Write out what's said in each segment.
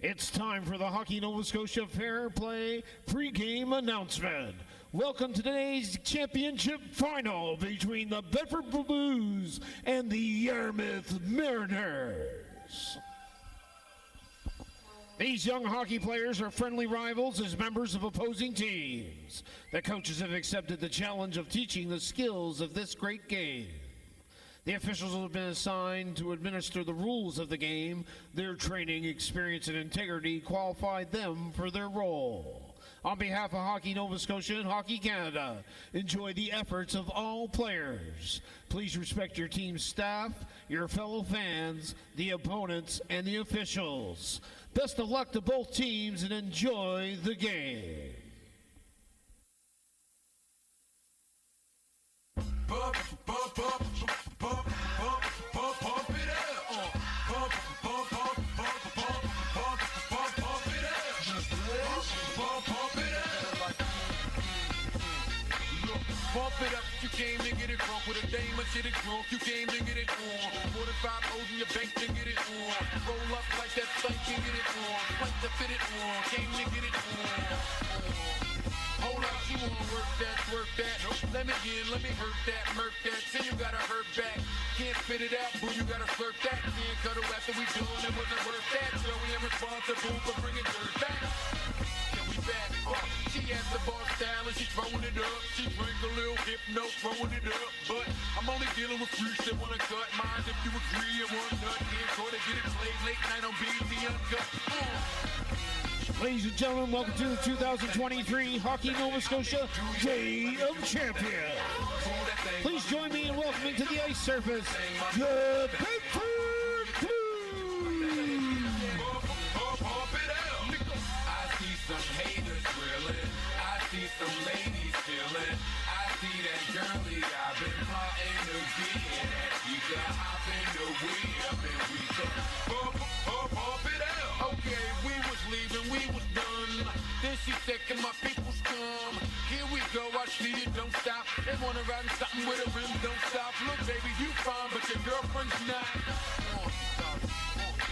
It's time for the Hockey Nova Scotia Fair Play pregame announcement. Welcome to today's championship final between the Bedford Blues and the Yarmouth Mariners. These young hockey players are friendly rivals as members of opposing teams. The coaches have accepted the challenge of teaching the skills of this great game. The officials have been assigned to administer the rules of the game. Their training, experience, and integrity qualified them for their role. On behalf of Hockey Nova Scotia and Hockey Canada, enjoy the efforts of all players. Please respect your team's staff, your fellow fans, the opponents, and the officials. Best of luck to both teams and enjoy the game. Pump it up, you came to get it drunk with a dame, but shit is drunk, you came to get it on. 45 O's in your bank to get it on. Roll up like that thing can get it on. Plank to fit it on, came to get it on. Hold up, you wanna work that, twerk that. Let me in, let me hurt that, murk that. Then you gotta hurt back. Can't spit it out, boo, you gotta slurp that. Can't cuddle after we doing it, wasn't worth that. So we ain't responsible for bringing dirt back. Back. She has the bar style and she's throwing it up. She drink a little hypno, throwing it up. But I'm only dealing with freaks that wanna cut mine. If you agree and want nut, can't go to get it played late night on BT Uncut. Ladies and gentlemen, welcome to the 2023 Hockey Nova Scotia Day of Champions. Please join me in welcoming to the ice surface, the Bedford Blues. Some haters drilling, I see some ladies chilling, I see that girlie I've been plotting to get at. You can hop in the wheel and we can pump it out. Okay, we was leaving, we was done. Then she said, can my peoples come? Here we go, I see you, don't stop. They wanna ride in something with a rim, don't stop. Look, baby, you fine, but your girlfriend's not.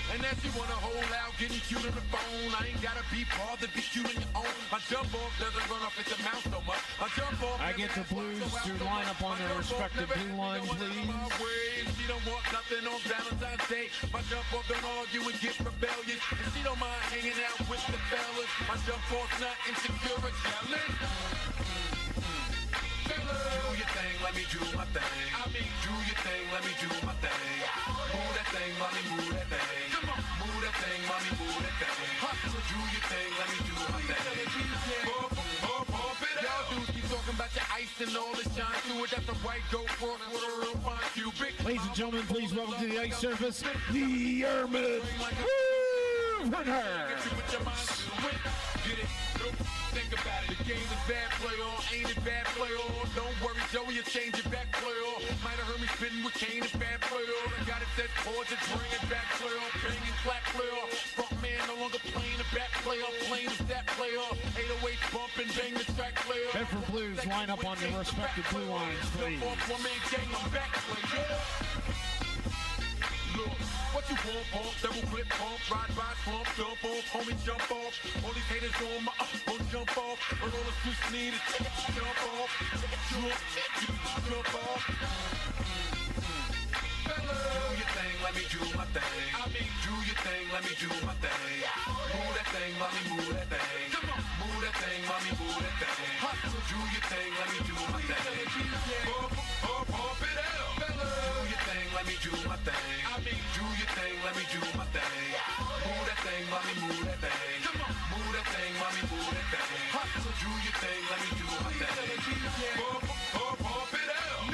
And then she wanna hold out, getting cute on the phone. I ain't gotta be bothered, be cute on your own. My jump off doesn't run off at the mouth so much. My jump off. I get the Blues to line up on their respective blue line, please. She don't want nothing on Valentine's Day. My jump off don't argue and get rebellious. And she don't mind hanging out with the fellas. My jump off's not insecure or jealous. Do your thing, let me do my thing. I mean, do your thing, let me do my thing. Move that thing, mommy, move that thing. Come on, move that thing, mommy, move that thing. Hustle, do your thing, let me do my thing. Pump it out. Y'all dudes keep talking about your ice and all this shine to it. That's a white goat front with a real fine cubic. Ladies and gentlemen, please welcome to the ice surface, the Yarmouth Mariners. Get it? Think about it. The game is bad, play on. Ain't it bad, play on? Don't worry, Joey, you change it back, play on. Might have heard me spitting with Kane, it's bad, play on. I got it set chords, it's bring it back, play on. Banging flat, play on. Front man no longer playing the back, play on. Playing is that, play on. 808 bump and bang the track, play on. Bedford Blues line up on your respective blue lines, please. One man gang, I'm back, play on. Look, what you want, pump, double clip, pump, ride, slump, jump off, homie, jump off. All these haters on my jump off. But all the streets need is jump off, jump off. Do your thing, let me do my thing. I mean, do your thing, let me do my thing. Move that thing, mommy, move that thing. Come on, move that thing, mommy, move that thing. Hustle, do your thing, let me do my thing. Pump it out. Do your thing, let me do my thing. I mean, do your thing, let me do my thing. Move that thing, mommy, move that thing. Come on, move that thing, mommy, move that thing. Hustle, do your thing, let me do my thing. Pump it out.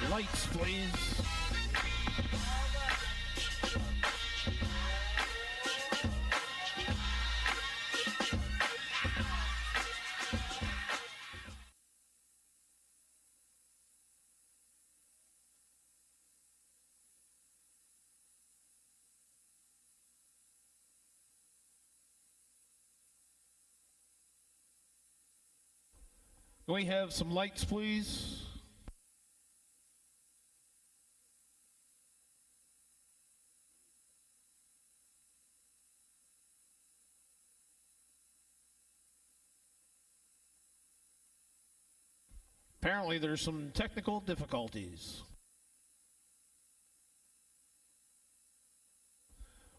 Lights, please. Can we have some lights, please? Apparently, there's some technical difficulties.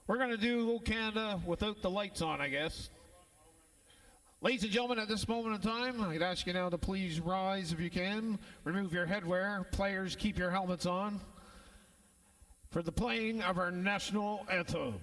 We're going to do O Canada without the lights on, I guess. Ladies and gentlemen, at this moment in time, I'd ask you now to please rise if you can. Remove your headwear. Players, keep your helmets on for the playing of our national anthem.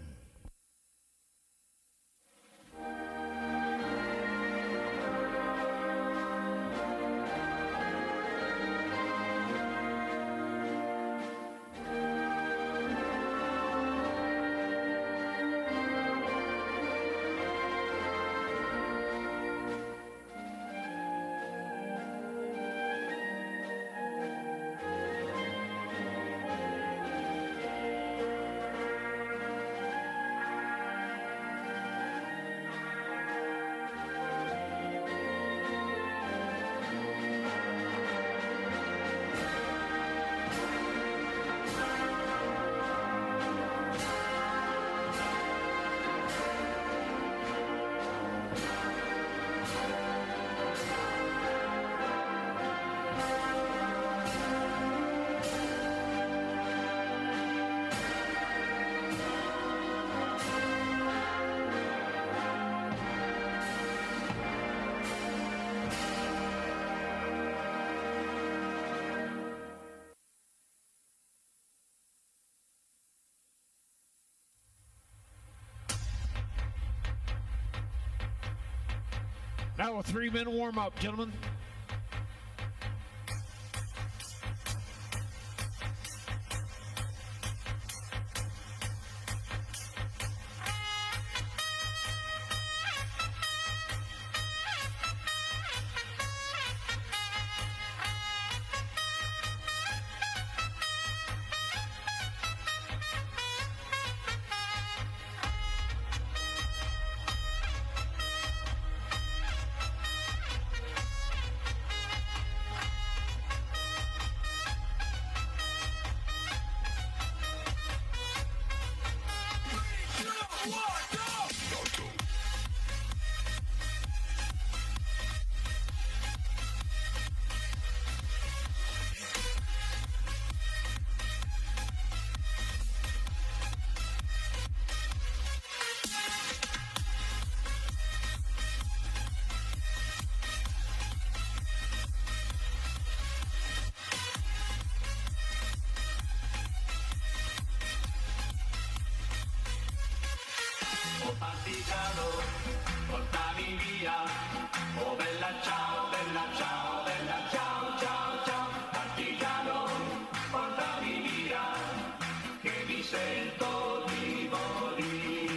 Now a 3-minute warm-up, gentlemen. Partigiano, portami via, oh bella ciao, bella ciao, ciao, ciao, partigiano, portami via, che mi sento di partigiano.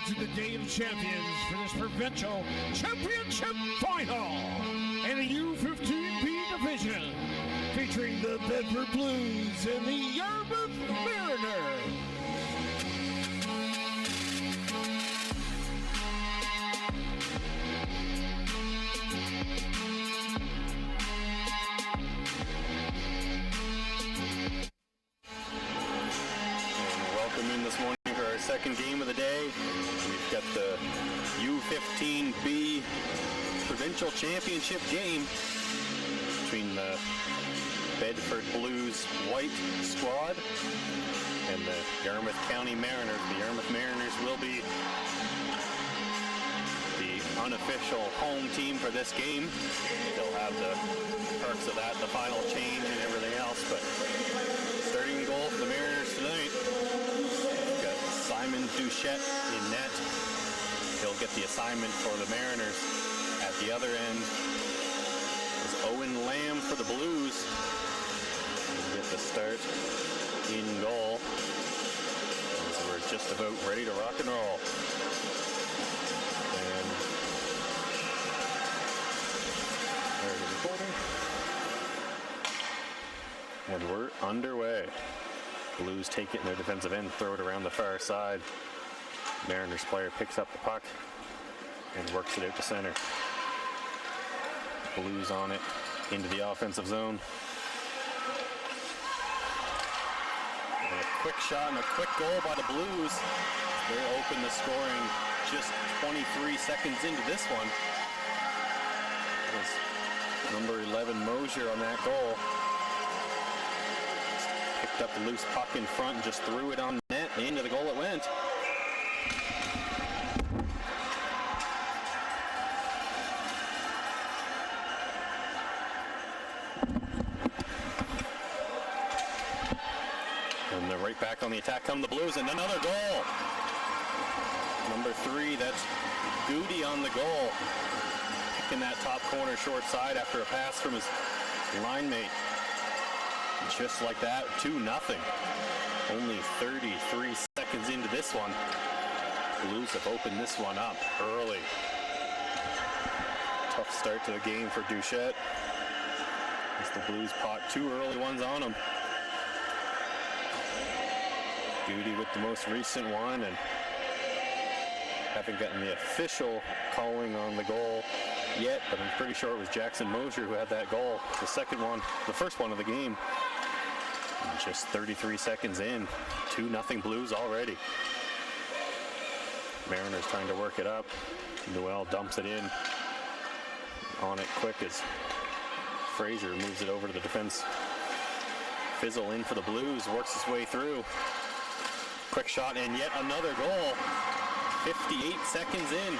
to the Day of Champions for this provincial championship final in the U15-B division, featuring the Bedford Blues and the Yarmouth Mariners. In this morning for our second game of the day. We've got the U15-B provincial championship game between the Bedford Blues white squad and the Yarmouth County Mariners. The Yarmouth Mariners will be the unofficial home team for this game. They'll have the perks of that, the final change and everything else, but starting goal for the Mariners tonight, Simon Duchette in net. He'll get the assignment for the Mariners. At the other end is Owen Lamb for the Blues. He'll get the start in goal. So we're just about ready to rock and roll. And there's the recording. And we're underway. Blues take it in their defensive end, throw it around the far side. Mariners player picks up the puck and works it out to center. Blues on it into the offensive zone. And a quick shot and a quick goal by the Blues. They open the scoring just 23 seconds into this one. It was number 11 Mosier on that goal. Picked up the loose puck in front and just threw it on net. Into the goal it went. And they're right back on the attack come the Blues, and another goal. Number 3, that's Goody on the goal. Picking that top corner short side after a pass from his line mate. Just like that, 2-0. Only 33 seconds into this one. Blues have opened this one up early. Tough start to the game for Duchette. As the Blues pot 2 early ones on him. Goody with the most recent one, and haven't gotten the official calling on the goal yet, but I'm pretty sure it was Jackson Mosier who had that goal. The second one, the first one of the game. And just 33 seconds in, 2-0 Blues already. Mariners trying to work it up. Noel dumps it in. On it quick as Frazier moves it over to the defense. Fizzle in for the Blues, works his way through. Quick shot and yet another goal. 58 seconds in.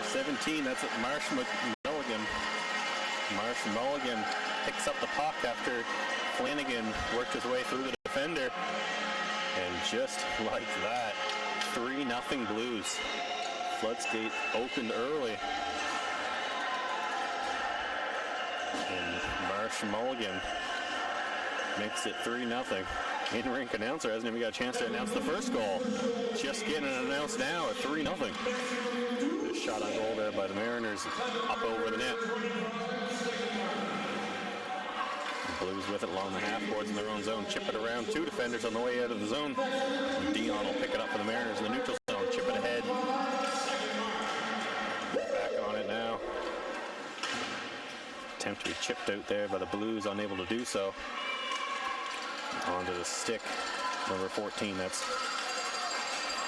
17, that's at Marsh Mulligan. Marsh Mulligan picks up the puck after Flanagan worked his way through the defender. And just like that, 3-0 Blues. Floodgate opened early. And Marsh Mulligan makes it 3-0. In-rink announcer hasn't even got a chance to announce the first goal. Just getting it announced now at 3-0. Good shot on goal there by the Mariners, up over the net. The Blues with it along the half boards in their own zone. Chip it around 2 defenders on the way out of the zone. Dion will pick it up for the Mariners in the neutral zone. Chip it ahead. Back on it now. Attempt to be chipped out there by the Blues, unable to do so. Onto the stick, number 14, that's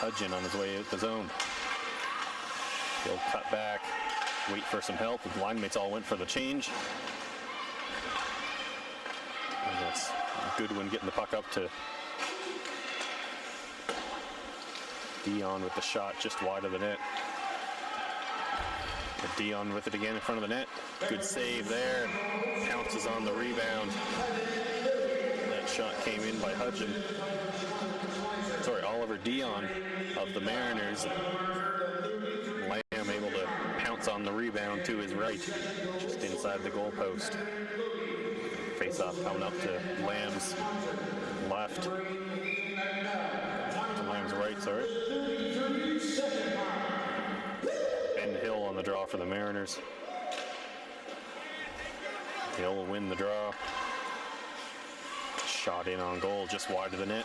Hudgen on his way out the zone. He'll cut back, wait for some help. The line mates all went for the change. And that's Goodwin getting the puck up to Dion with the shot just wide of the net. Dion with it again in front of the net. Good save there. Pounces on the rebound. Shot came in by Hudgen. Sorry, Oliver Dion of the Mariners. Lamb able to pounce on the rebound to his right, just inside the goalpost. Face-off coming up to Lamb's left. Lamb's right, sorry. Ben Hill on the draw for the Mariners. Hill will win the draw. Shot in on goal, just wide of the net.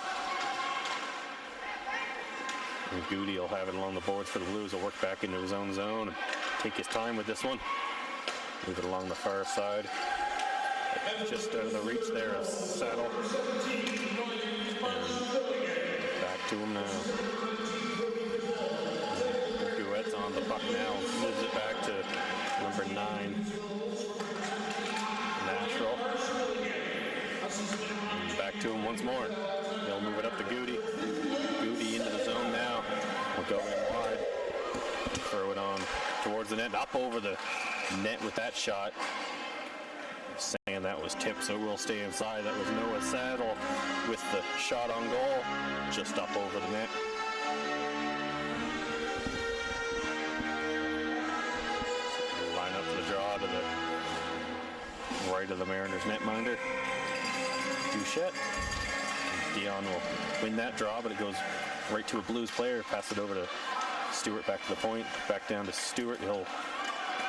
And Goody will have it along the boards for the Blues. He'll work back into his own zone and take his time with this one. Move it along the far side. Just out of the reach there of Saddle. And back to him now. Duet's on the puck now. Moves it back to number 9. Natural. And back to him once more. He'll move it up to Goody. Goody into the zone now. We'll go in wide. Throw it on towards the net. Up over the net with that shot. Saying that was tipped, so we'll stay inside. That was Noah Saddle with the shot on goal. Just up over the net. Line up to the draw to the right of the Mariners netminder. Duchette. Dion will win that draw, but it goes right to a Blues player. Pass it over to Stewart, back to the point. Back down to Stewart. He'll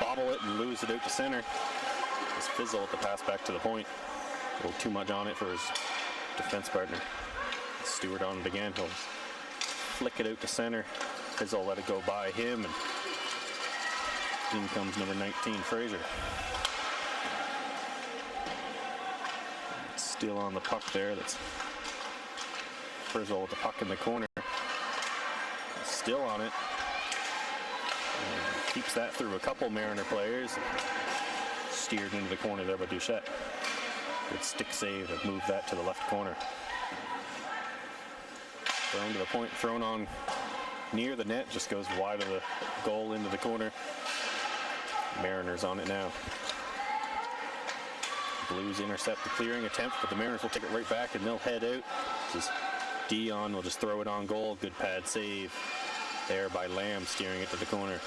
bobble it and lose it out to center. It's Fizzle with the pass back to the point. A little too much on it for his defense partner. Stewart on it again. He'll flick it out to center. Fizzle let it go by him, and in comes number 19, Fraser. Still on the puck there. That's Frizzle with the puck in the corner. Still on it. And keeps that through a couple Mariner players. Steered into the corner there by Duchette. Good stick save and moved that to the left corner. Thrown to the point, thrown on near the net, just goes wide of the goal into the corner. Mariners on it now. Blues intercept the clearing attempt, but the Mariners will take it right back and they'll head out. This is Dion will just throw it on goal. Good pad save there by Lamb, steering it to the corner.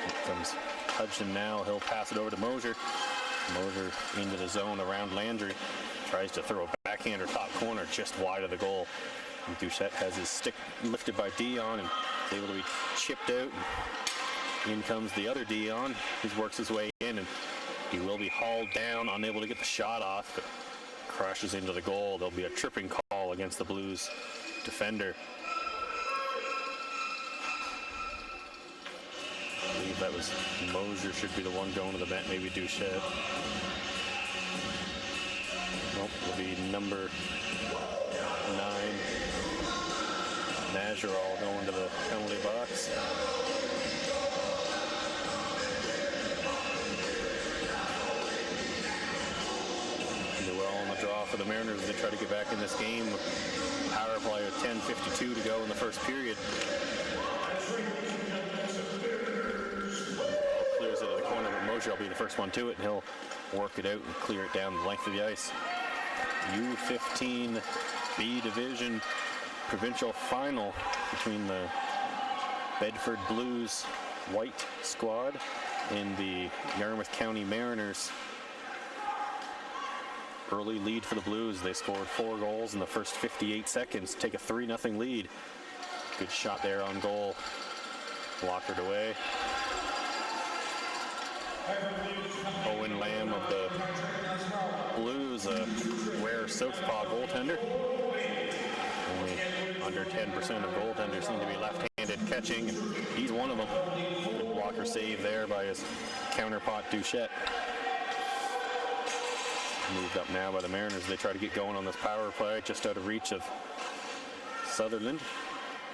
Here comes Hudson now. He'll pass it over to Mosier. Mosier into the zone around Landry. Tries to throw a backhander top corner just wide of the goal. And Duchette has his stick lifted by Dion and is able to be chipped out. And in comes the other Dion. He works his way in and he will be hauled down, unable to get the shot off, but crashes into the goal. There'll be a tripping call against the Blues defender. I believe that was Mosier should be the one going to the net, maybe Duchette. Nope, it'll be number 9, Najarol going to the penalty box. Draw for the Mariners as they try to get back in this game. Power play with 10:52 to go in the first period. Clears it to the corner, but Mosier will be the first one to it, and he'll work it out and clear it down the length of the ice. U15-B division provincial final between the Bedford Blues white squad and the Yarmouth County Mariners. Early lead for the Blues. They scored 4 goals in the first 58 seconds. Take a 3-0 lead. Good shot there on goal. Blockered away. Owen Lamb of the Blues, a rare southpaw goaltender. Only under 10% of goaltenders seem to be left-handed catching, and he's one of them. Good blocker save there by his counterpart Duchette. Moved up now by the Mariners. They try to get going on this power play just out of reach of Sutherland.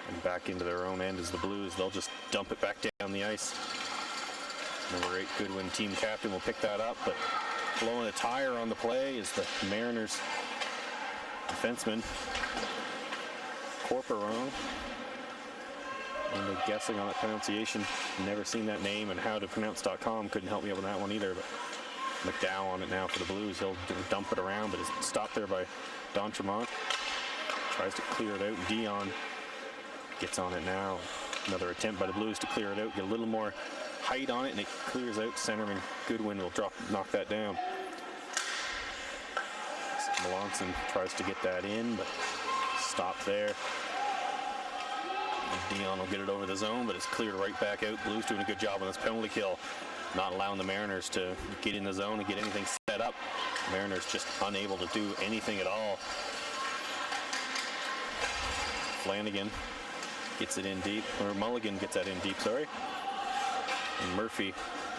And back into their own end is the Blues. They'll just dump it back down the ice. Number 8 Goodwin, team captain, will pick that up, but blowing a tire on the play is the Mariners defenseman. Corporon. Only guessing on that pronunciation. Never seen that name, and howtopronounce.com couldn't help me out with that one either. But McDowell on it now for the Blues. He'll dump it around, but it's stopped there by D'Entremont. Tries to clear it out. Dion gets on it now. Another attempt by the Blues to clear it out. Get a little more height on it, and it clears out. Centerman Goodwin will knock that down. Melanson tries to get that in, but stop there. Dion will get it over the zone, but it's cleared right back out. Blues doing a good job on this penalty kill, not allowing the Mariners to get in the zone and get anything set up. Mariners just unable to do anything at all. Flanagan gets it in deep, or Mulligan gets that in deep, sorry. And Murphy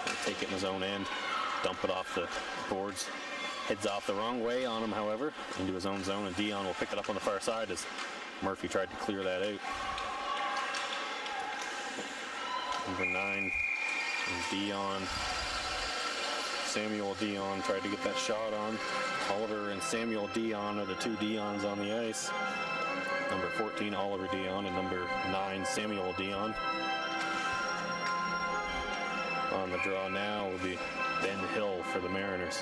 will take it in his own end, dump it off the boards. Heads off the wrong way on him, however, into his own zone, and Dion will pick it up on the far side as Murphy tried to clear that out. Number 9 is Dion. Samuel Dion tried to get that shot on. Oliver and Samuel Dion are the two Dions on the ice. Number 14, Oliver Dion, and number 9, Samuel Dion. On the draw now will be Ben Hill for the Mariners.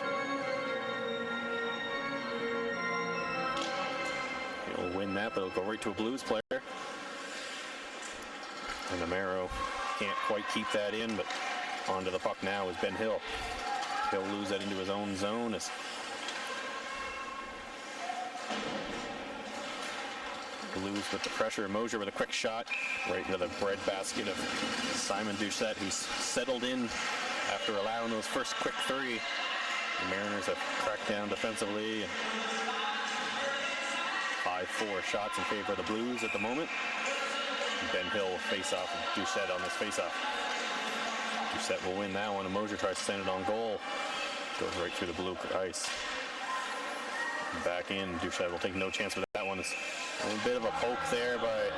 He'll win that, but it'll go right to a Blues player. And Amaro can't quite keep that in, but onto the puck now is Ben Hill. He'll lose that into his own zone as Blues with the pressure. Mosier with a quick shot right into the breadbasket of Simon Doucette, who's settled in after allowing those first quick 3. The Mariners have cracked down defensively, and 5-4 shots in favor of the Blues at the moment. Ben Hill will face off with Doucette on this face-off. Doucette will win that one, and Mosier tries to send it on goal. Goes right through the blue ice. Back in, Doucette will take no chance with that one. It's a bit of a poke there by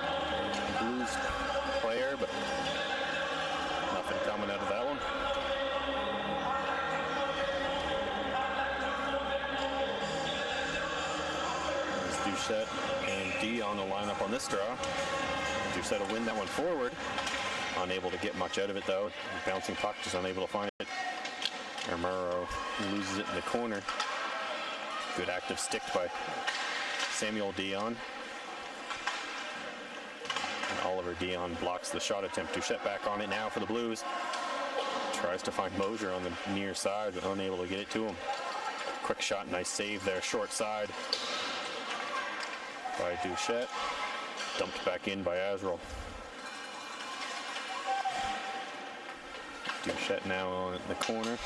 the Blues player, but nothing coming out of that one. There's Doucette and Dion will line up on this draw. Doucette will win that one forward. Unable to get much out of it though. Bouncing puck, just unable to find it. Armuro loses it in the corner. Good active stick by Samuel Dion. And Oliver Dion blocks the shot attempt. Doucette back on it now for the Blues. Tries to find Mosier on the near side, but unable to get it to him. Quick shot, nice save there, short side by Doucette. Dumped back in by Azrael. Doucette now on it in the corner.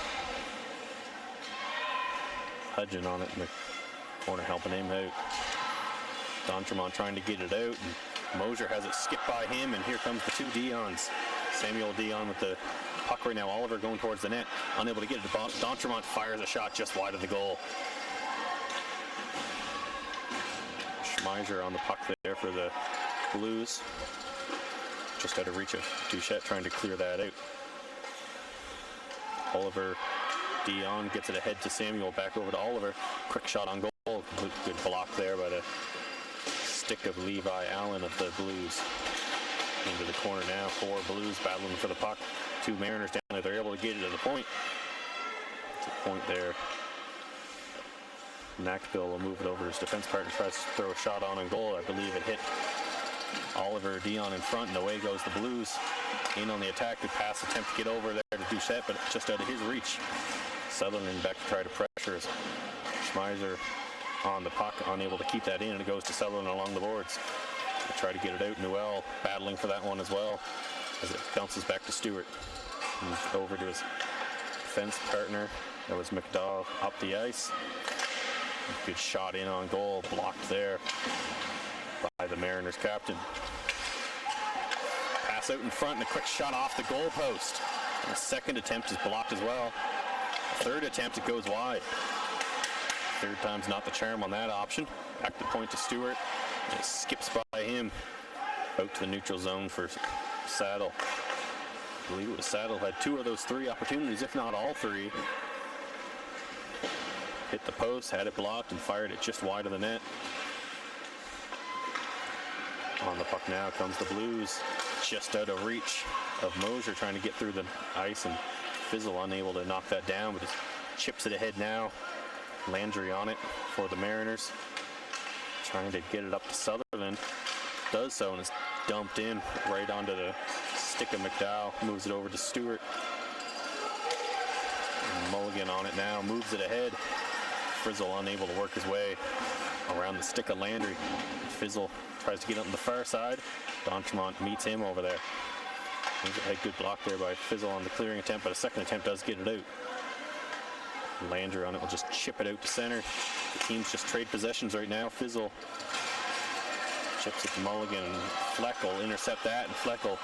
Hudgen on it in the corner helping him out. D'Entremont trying to get it out, and Mosier has it skipped by him, and here comes the two Dions. Samuel Dion with the puck right now. Oliver going towards the net, unable to get it. D'Entremont fires a shot just wide of the goal. Schmeiser on the puck there for the Blues. Just out of reach of Doucette trying to clear that out. Oliver Dion gets it ahead to Samuel, back over to Oliver. Quick shot on goal. Good block there by the stick of Levi Allen of the Blues. Into the corner now, 4 Blues battling for the puck. 2 Mariners down there. They're able to get it to the point. To the point there. Nackbill will move it over. His defense partner tries to throw a shot on goal. I believe it hit Oliver Dion in front, and away goes the Blues. In on the attack. Good pass attempt to get over there to Doucette, but just out of his reach. Sutherland back to try to pressure as Schmeiser on the puck, unable to keep that in, and it goes to Sutherland along the boards. They try to get it out. Noel battling for that one as well as it bounces back to Stewart. And over to his defense partner. That was McDowell up the ice. Good shot in on goal, blocked there by the Mariners captain. Pass out in front and a quick shot off the goal post. And the second attempt is blocked as well. Third attempt, it goes wide. Third time's not the charm on that option. Back to point to Stewart. And it skips by him out to the neutral zone for Saddle. I believe it was Saddle had 2 of those 3 opportunities, if not all 3. Hit the post, had it blocked, and fired it just wide of the net. On the puck now comes the Blues, just out of reach of Mosier trying to get through the ice, and Fizzle unable to knock that down, but just chips it ahead now. Landry on it for the Mariners, trying to get it up to Sutherland. Does so, and it's dumped in right onto the stick of McDowell. Moves it over to Stewart. And Mulligan on it now, moves it ahead. Frizzle unable to work his way around the stick of Landry. Fizzle tries to get on the far side. D'Entremont meets him over there. A good block there by Fizzle on the clearing attempt, but a second attempt does get it out. Landry on it will just chip it out to center. The teams just trade possessions right now. Fizzle chips it to Mulligan, and Fleck will intercept that, and Fleck will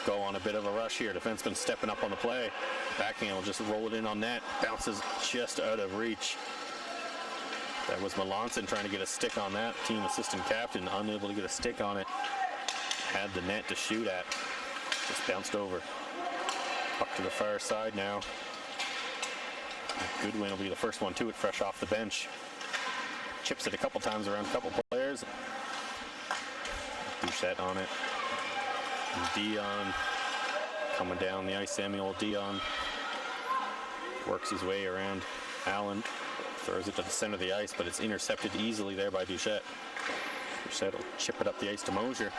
go on a bit of a rush here. Defenseman stepping up on the play. Backhand will just roll it in on net. Bounces just out of reach. That was Melanson trying to get a stick on that. Team assistant captain unable to get a stick on it. Had the net to shoot at. Just bounced over. Puck to the far side now. Goodwin will be the first one to it, fresh off the bench. Chips it a couple times around a couple players. Doucette on it. And Dion coming down the ice. Samuel Dion works his way around Allen. Throws it to the center of the ice, but it's intercepted easily there by Doucette. Doucette will chip it up the ice to Mosier.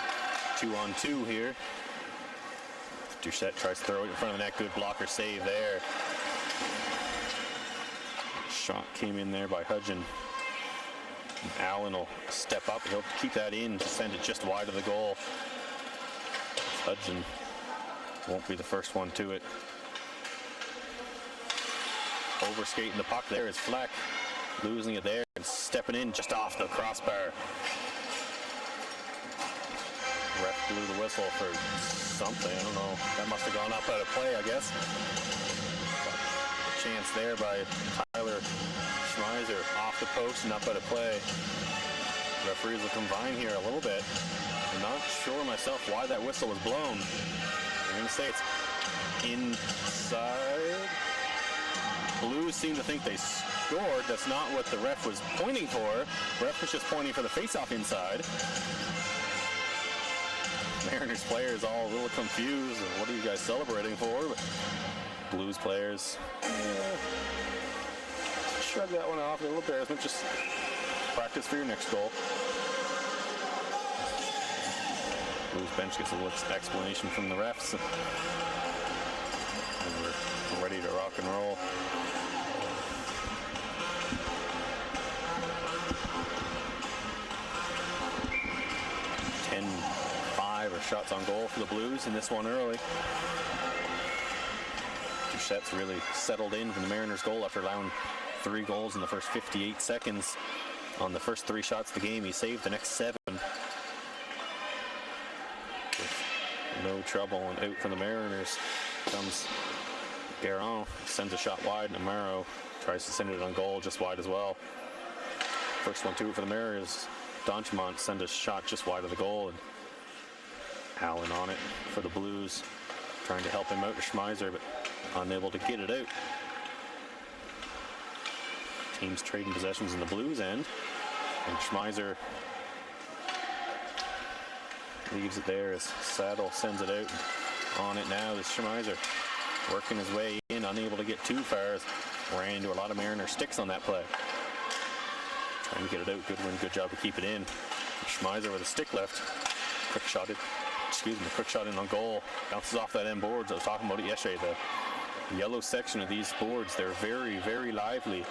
2-on-2 here. Doucette tries to throw it in front of the net. Good blocker save there. Shot came in there by Hudgen. Allen will step up. He'll keep that in to send it just wide of the goal. Hudgen won't be the first one to it. Overskating the puck there is Fleck. Losing it there and stepping in just off the crossbar. Ref blew the whistle for something. I don't know. That must have gone up out of play, I guess. But a chance there by Tyler Schmeiser off the post and up out of play. Referees will combine here a little bit. I'm not sure myself why that whistle was blown. I'm going to say it's inside. Blues seem to think they scored. That's not what the ref was pointing for. Ref was just pointing for the face-off inside. Mariners players all a little confused. What are you guys celebrating for? But Blues players shrug that one off. A little embarrassment. Just practice for your next goal. Blues bench gets a little explanation from the refs. And we're ready to rock and roll. Shots on goal for the Blues in this one early. Doucette's really settled in from the Mariners' goal after allowing 3 goals in the first 58 seconds. On the first 3 shots of the game, he saved the next 7. With no trouble, and out from the Mariners comes Guerin. Sends a shot wide, and Amaro tries to send it on goal just wide as well. First one to it for the Mariners. D'Entremont sends a shot just wide of the goal, and Allen on it for the Blues, trying to help him out to Schmeiser, but unable to get it out. Teams trading possessions in the Blues end, and Schmeiser leaves it there as Saddle sends it out. On it now is Schmeiser, working his way in, unable to get too far. Ran into a lot of Mariner sticks on that play. Trying to get it out. Goodwin, good job to keep it in. Schmeiser with a stick left. Quick shot in on goal. Bounces off that end boards. I was talking about it yesterday. The yellow section of these boards, they're very, very lively.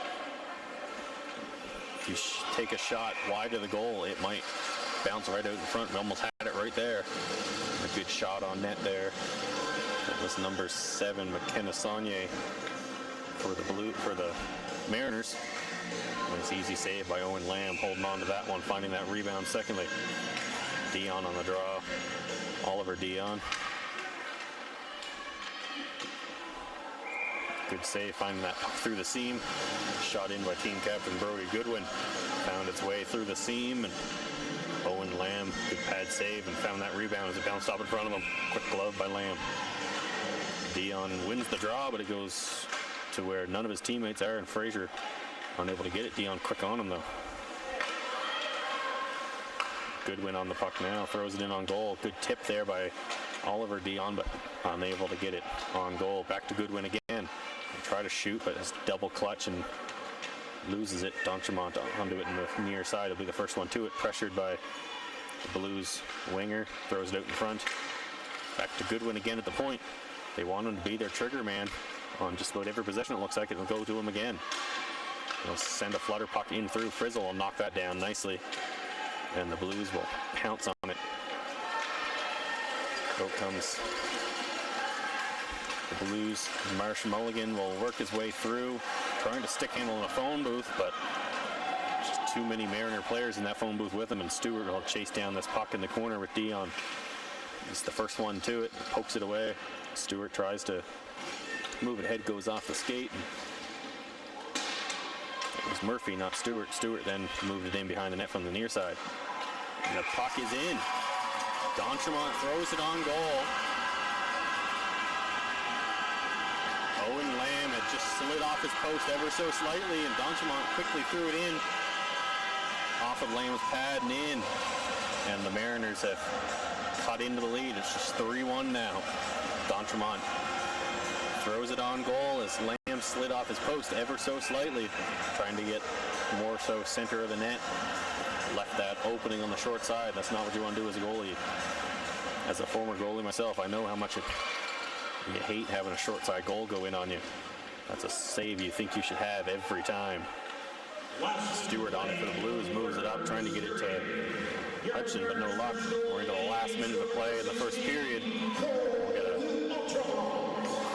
If you take a shot wide of the goal, it might bounce right out in front. We almost had it right there. A good shot on net there. That was number 7, McKenna Saunier for the Mariners. Nice easy save by Owen Lamb, holding on to that one, finding that rebound secondly. Dion on the draw. Oliver Dion. Good save, finding that puck through the seam. Shot in by team captain Brody Goodwin. Found its way through the seam, and Owen Lamb, good pad save, and found that rebound as it bounced off in front of him. Quick glove by Lamb. Dion wins the draw, but it goes to where none of his teammates are, and Fraser unable to get it. Dion quick on him though. Goodwin on the puck now, throws it in on goal. Good tip there by Oliver Dion, but unable to get it on goal. Back to Goodwin again. Try to shoot, but it's double clutch and loses it. D'Entremont onto it in the near side. He'll be the first one to it. Pressured by the Blues winger. Throws it out in front. Back to Goodwin again at the point. They want him to be their trigger man on just about every possession. It looks like it'll go to him again. They'll send a flutter puck in through. Frizzle will knock that down nicely, and the Blues will pounce on it. Out comes the Blues. Marsh Mulligan will work his way through, trying to stick handle in a phone booth, but just too many Mariner players in that phone booth with him, and Stewart will chase down this puck in the corner with Dion. He's the first one to it, pokes it away. Stewart tries to move it, head goes off the skate. It was Murphy, not Stewart. Stewart then moved it in behind the net from the near side. And the puck is in. D'Entremont throws it on goal. Owen Lamb had just slid off his post ever so slightly, and D'Entremont quickly threw it in off of Lamb's pad and in. And the Mariners have cut into the lead. It's just 3-1 now. D'Entremont throws it on goal as Lamb slid off his post ever so slightly, trying to get more so center of the net. Left that opening on the short side. That's not what you want to do as a goalie. As a former goalie myself, I know how much you hate having a short side goal go in on you. That's a save you think you should have every time. Stewart on it for the Blues, moves it up, trying to get it to Hudson, but no luck. We're into the last minute of play in the first period. We'll get a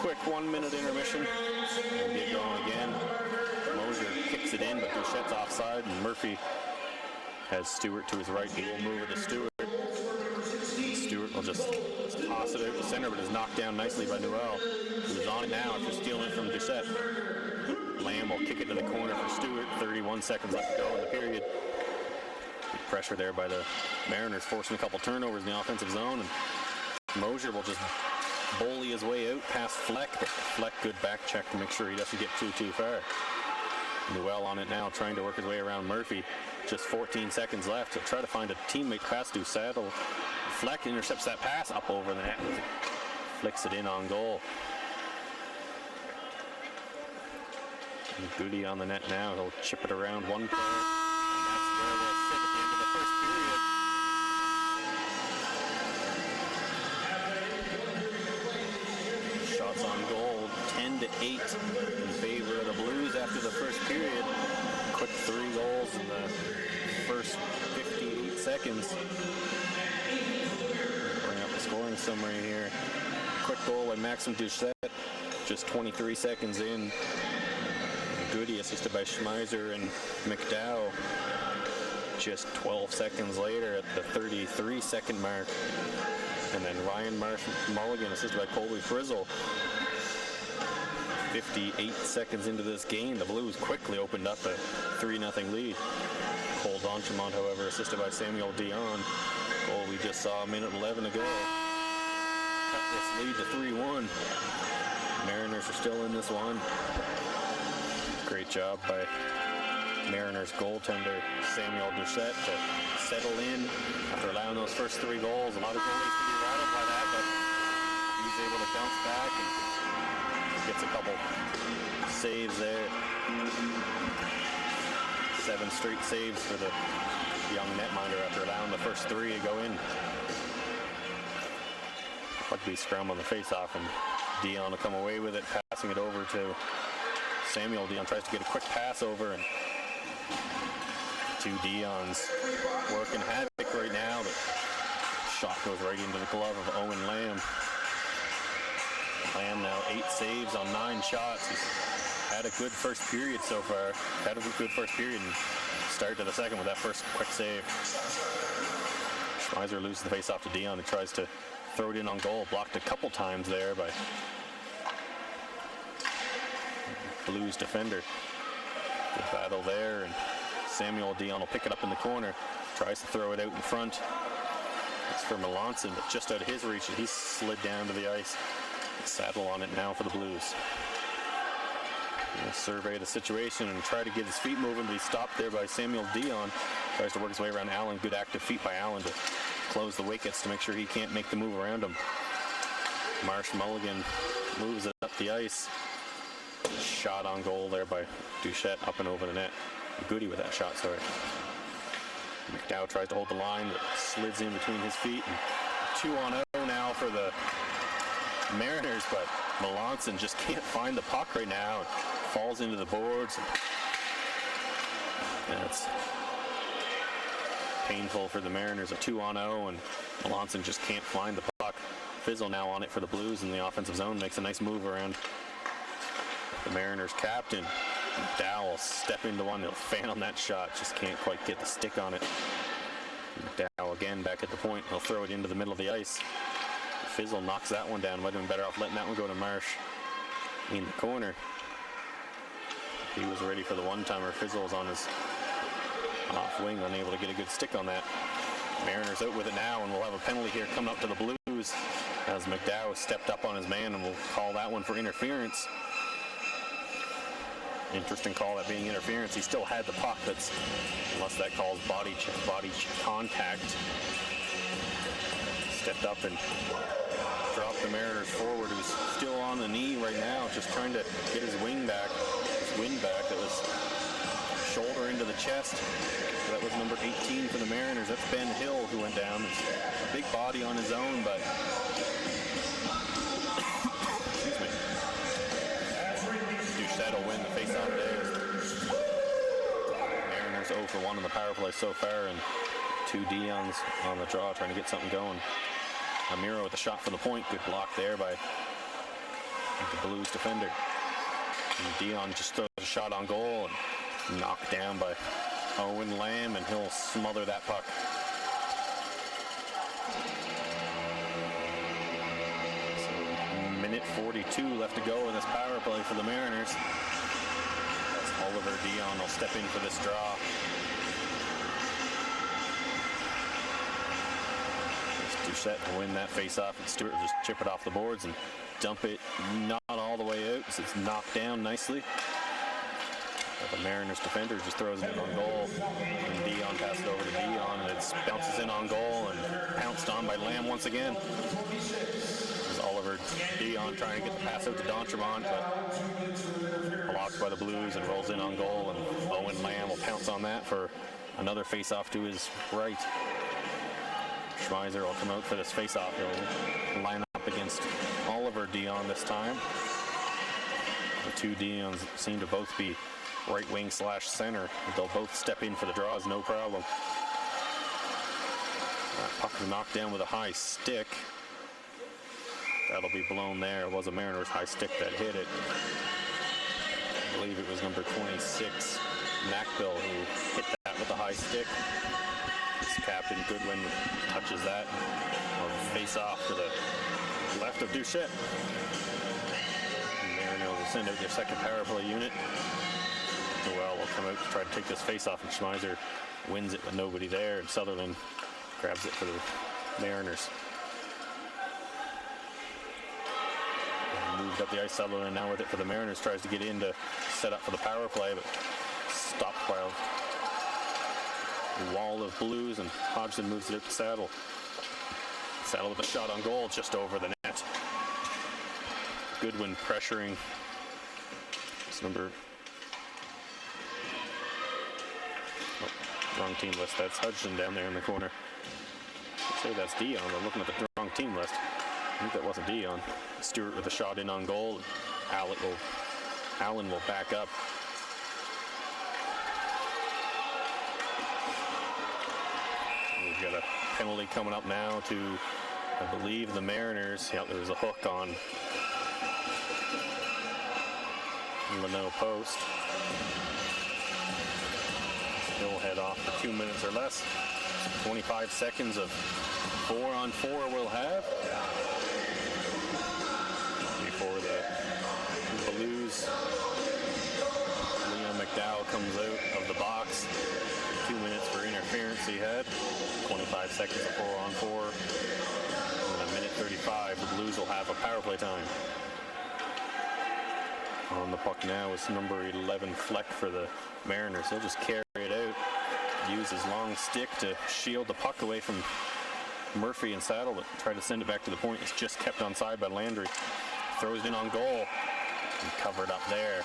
quick 1 minute intermission. We'll get going again. Mosier kicks it in, but Duchette's offside, and Murphy has Stewart to his right. He will move it to Stewart. Stewart will just toss it out the center, but is knocked down nicely by Newell, who's on it now after stealing from Duchette. Lamb will kick it to the corner for Stewart. 31 seconds left to go in the period. Big pressure there by the Mariners, forcing a couple turnovers in the offensive zone, and Mosier will just bully his way out past Fleck, but Fleck good back check to make sure he doesn't get too far. Newell on it now, trying to work his way around Murphy. Just 14 seconds left to try to find a teammate pass to Saddle. Fleck intercepts that pass up over the net. Flicks it in on goal. And Goody on the net now. He'll chip it around one corner. And that's where we'll sit at the end of the first period. Shots on goal, 10-8 in favor of the Blues after the first period. Quick 3 goals in the first 58 seconds. Bring up the scoring summary here. Quick goal by Maxim Duchette, just 23 seconds in. Goody assisted by Schmeiser and McDowell just 12 seconds later at the 33-second mark. And then Ryan Mulligan assisted by Colby Frizzle. 58 seconds into this game, the Blues quickly opened up a 3-0 lead. Cole D'Entremont, however, assisted by Samuel Dion. Goal we just saw a minute 11 ago. Cut this lead to 3-1. Mariners are still in this one. Great job by Mariners goaltender Samuel Duchette to settle in after allowing those first 3 goals. A lot of goalies can be rattled by that, but he's able to bounce back and gets a couple saves there. 7 straight saves for the young netminder after allowing the first 3 to go in. Rugby scrum on the face-off, and Dion will come away with it, passing it over to Samuel. Dion tries to get a quick pass over, and 2 Dion's working havoc right now. The shot goes right into the glove of Owen Lamb. Lamb now 8 saves on 9 shots. He's had a good first period so far. Had a good first period and start to the second with that first quick save. Schmeiser loses the face off to Dion, who tries to throw it in on goal. Blocked a couple times there by Blues defender. Good battle there, and Samuel Dion will pick it up in the corner. Tries to throw it out in front. It's for Melanson, but just out of his reach, he slid down to the ice. Saddle on it now for the Blues. He'll survey the situation and try to get his feet moving, but he's stopped there by Samuel Dion. Tries to work his way around Allen. Good active feet by Allen to close the wickets to make sure he can't make the move around him. Marsh Mulligan moves it up the ice. Shot on goal there by Duchette, up and over the net. Goody with that shot, sorry. McDowell tries to hold the line, but slids in between his feet. And 2-0 now for the Mariners, but Melanson just can't find the puck right now. Falls into the boards. That's painful for the Mariners. A 2-on-0, and Melanson just can't find the puck. Fizzle now on it for the Blues in the offensive zone. Makes a nice move around the Mariners captain. McDowell will step into one. He'll fan on that shot. Just can't quite get the stick on it. McDowell again back at the point. He'll throw it into the middle of the ice. Fizzle knocks that one down. Might have been better off letting that one go to Marsh in the corner. He was ready for the one-timer. Fizzle was on his off wing, unable to get a good stick on that. Mariners out with it now, and we'll have a penalty here coming up to the Blues as McDowell stepped up on his man, and we'll call that one for interference. Interesting call, that being interference. He still had the puck, but unless that calls body contact. Stepped up and dropped the Mariners forward, who's still on the knee right now, just trying to get his wind back. That was shoulder into the chest. So that was number 18 for the Mariners. That's Ben Hill who went down. It's a big body on his own, but excuse me. Doucette will win the face-off there. Mariners 0 for 1 on the power play so far, and 2 Dion's on the draw trying to get something going. Amiro with the shot from the point. Good block there by the Blues defender. And Dion just throws a shot on goal and knocked down by Owen Lamb, and he'll smother that puck. So, minute 42 left to go in this power play for the Mariners. Oliver Dion will step in for this draw. Doucette will win that face-off, and Stewart will just chip it off the boards and dump it not all the way out, so it's knocked down nicely. But the Mariners defender just throws it in on goal, and Dion passes it over to Dion, and it bounces in on goal and pounced on by Lamb once again. There's Oliver Dion trying to get the pass out to D'Entremont, but blocked by the Blues and rolls in on goal, and Owen Lamb will pounce on that for another face-off to his right. Schmeiser will come out for this face-off. He'll line up against Oliver Dion this time. The 2 Dions seem to both be right wing / center. They'll both step in for the draws, no problem. That puck knocked down with a high stick. That'll be blown there. It was a Mariners high stick that hit it. I believe it was number 26, Macbill, who hit that with a high stick. Captain Goodwin touches that. Face off to the left of Doucette. Mariners will send out their second power play unit. Noel will come out to try to take this face off, and Schmeiser wins it with nobody there, and Sutherland grabs it for the Mariners. Moved up the ice, Sutherland now with it for the Mariners, tries to get in to set up for the power play, but stopped by a wall of Blues, and Hodgson moves it up to Saddle. Saddle with a shot on goal just over the net. Goodwin pressuring. It's number... Oh, wrong team list. That's Hodgson down there in the corner. I'd say that's Dion. I'm looking at the wrong team list. I think that wasn't Dion. Stewart with a shot in on goal. Allen will back up. We've got a penalty coming up now to, I believe, the Mariners. Yeah, there was a hook on the no post. He'll head off for 2 minutes or less. 25 seconds of 4-on-4 we'll have before the Blues. Liam McDowell comes out of the box. 2 minutes for interference he had. 25 seconds of 4-on-4. And a minute 35, the Blues will have a power play time. On the puck now is number 11, Fleck, for the Mariners. He'll just carry it out, use his long stick to shield the puck away from Murphy and Saddle, but try to send it back to the point. It's just kept onside by Landry. Throws it in on goal and covered up there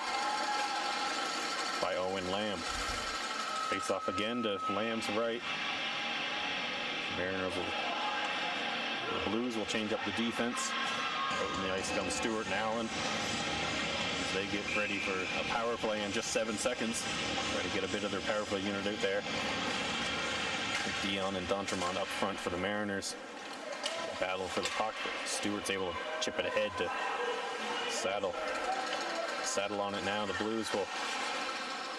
by Owen Lamb. Face off again to Lamb's right. Mariners the Blues will change up the defense. Out in the ice comes Stewart and Allen. They get ready for a power play in just 7 seconds. Try to get a bit of their power play unit out there. Dion and D'Entremont up front for the Mariners. Battle for the puck. Stewart's able to chip it ahead to Saddle. Saddle on it now. The Blues will.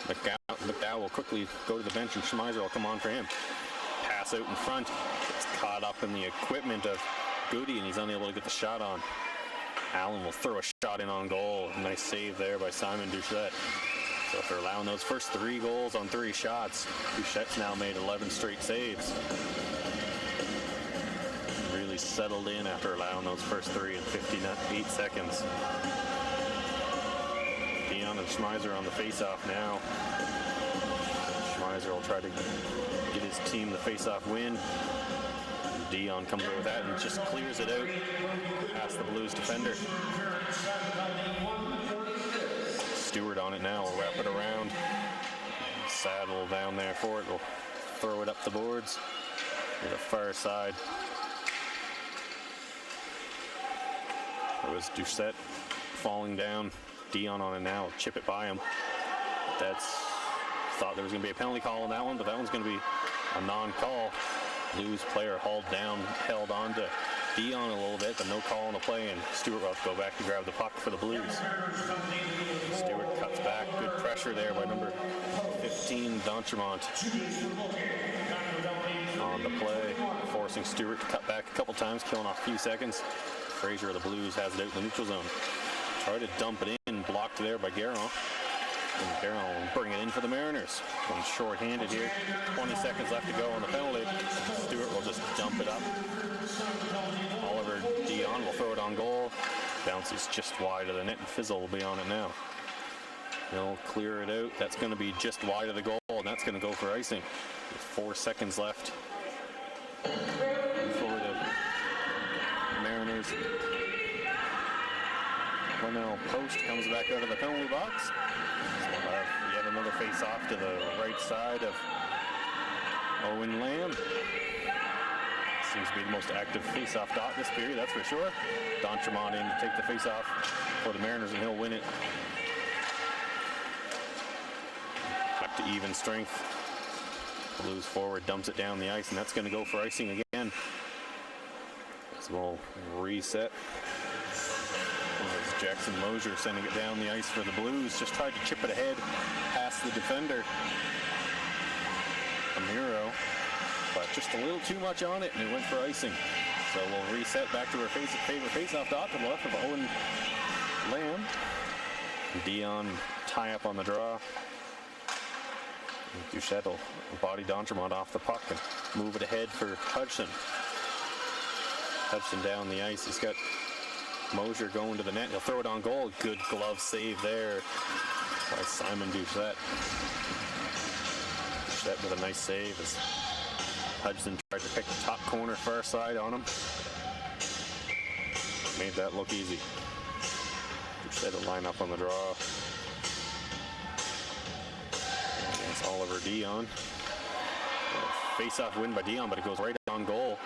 McDowell will quickly go to the bench, and Schmeiser will come on for him. Pass out in front. Gets caught up in the equipment of Goody, and he's unable to get the shot on. Allen will throw a shot in on goal. Nice save there by Simon Doucette. So after allowing those first 3 goals on 3 shots, Doucette's now made 11 straight saves. Really settled in after allowing those first 3 in 58 seconds. Dion and Schmeiser on the face-off now. Schmeiser will try to get his team the face-off win. Dion comes over with that and just clears it out past the Blues defender. Stewart on it now, will wrap it around. Saddle down there for it, will throw it up the boards to the far side. It was Doucette falling down. Dion on it now, will chip it by him. Thought there was going to be a penalty call on that one, but that one's going to be a non-call. Blues player held on to Dion a little bit, but no call on the play, and Stewart will go back to grab the puck for the Blues. Stewart cuts back, good pressure there by number 15, D'Entremont on the play, forcing Stewart to cut back a couple times, killing off a few seconds. Fraser of the Blues has it out in the neutral zone. Try to dump it in, blocked there by Guerin. And Guerin will bring it in for the Mariners. Going short-handed here. 20 seconds left to go on the penalty. Stewart will just dump it up. Oliver Dion will throw it on goal. Bounces just wide of the net, and Fizzle will be on it now. He'll clear it out. That's going to be just wide of the goal, and that's going to go for icing. With 4 seconds left. Forward to Mariners. Linnell Post comes back out of the penalty box. Yet another face-off to the right side of Owen Lamb. Seems to be the most active face-off dot this period, that's for sure. D'Entremont in to take the face-off for the Mariners, and he'll win it. Back to even strength. Blues forward dumps it down the ice, and that's going to go for icing again. So we'll reset. There's Jackson Mosier sending it down the ice for the Blues. Just tried to chip it ahead past the defender, Amiro, but just a little too much on it, and it went for icing. So we'll reset back to our favorite face-off dot to the left of Owen Lamb. Dion tie up on the draw. Doucette will body D'Entremont off the puck and move it ahead for Hudson. Hudson down the ice. He's got Mosier going to the net. He'll throw it on goal. Good glove save there by Simon Doucette. Doucette with a nice save as Hudson tried to pick the top corner far side on him. Made that look easy. Doucette will line up on the draw against Oliver Dion. Face-off win by Dion, but it goes right on goal.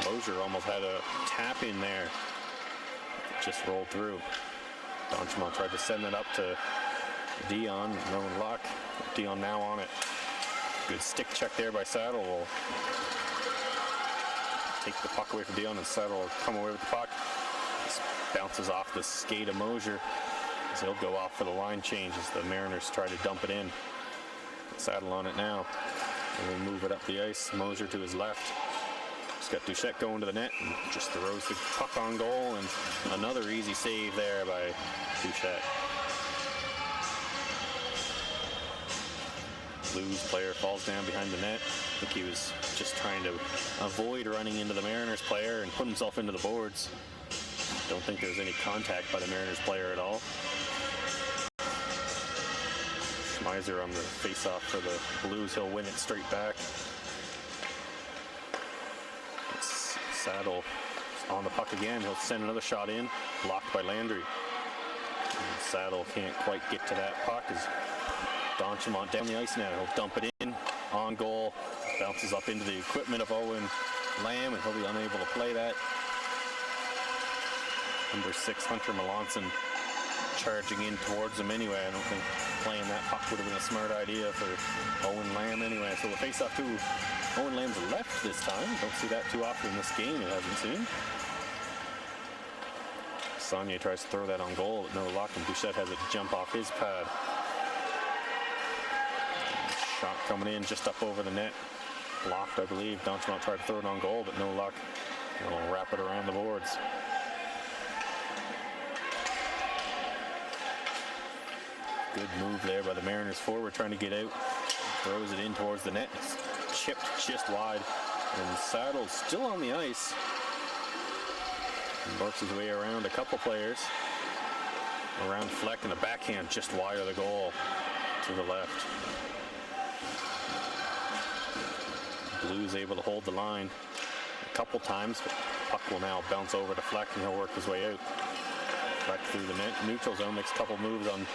Mosier almost had a tap in there. It just rolled through. D'Entremont tried to send it up to Dion. No luck. Dion now on it. Good stick check there by Saddle. Will take the puck away from Dion, and Saddle will come away with the puck. Just bounces off the skate of Mosier as he'll go off for the line change as the Mariners try to dump it in. Saddle on it now. And we move it up the ice. Mosier to his left. He's got Doucette going to the net and just throws the puck on goal, and another easy save there by Doucette. Blues player falls down behind the net. I think he was just trying to avoid running into the Mariners player and put himself into the boards. Don't think there was any contact by the Mariners player at all. Schmeiser on the face-off for the Blues. He'll win it straight back. It's Saddle on the puck again. He'll send another shot in, blocked by Landry. And Saddle can't quite get to that puck as D'Entremont down the ice now. He'll dump it in on goal. Bounces up into the equipment of Owen Lamb, and he'll be unable to play that. Number 6, Hunter Melanson, charging in towards him anyway. I don't think playing that puck would have been a smart idea for Owen Lamb anyway. So we'll face off to Owen Lamb's left this time. Don't see that too often in this game, it hasn't seen. Saunier tries to throw that on goal, but no luck, and Bouchette has it jump off his pad. Shot coming in just up over the net. Blocked, I believe. D'Entremont tried to throw it on goal, but no luck. And we'll wrap it around the boards. Good move there by the Mariners forward, trying to get out. Throws it in towards the net. It's chipped just wide. And Saddle's still on the ice. And works his way around a couple players. Around Fleck, and a backhand just wide of the goal to the left. Blues able to hold the line a couple times, but puck will now bounce over to Fleck, and he'll work his way out. Fleck through the net, neutral zone, makes a couple moves on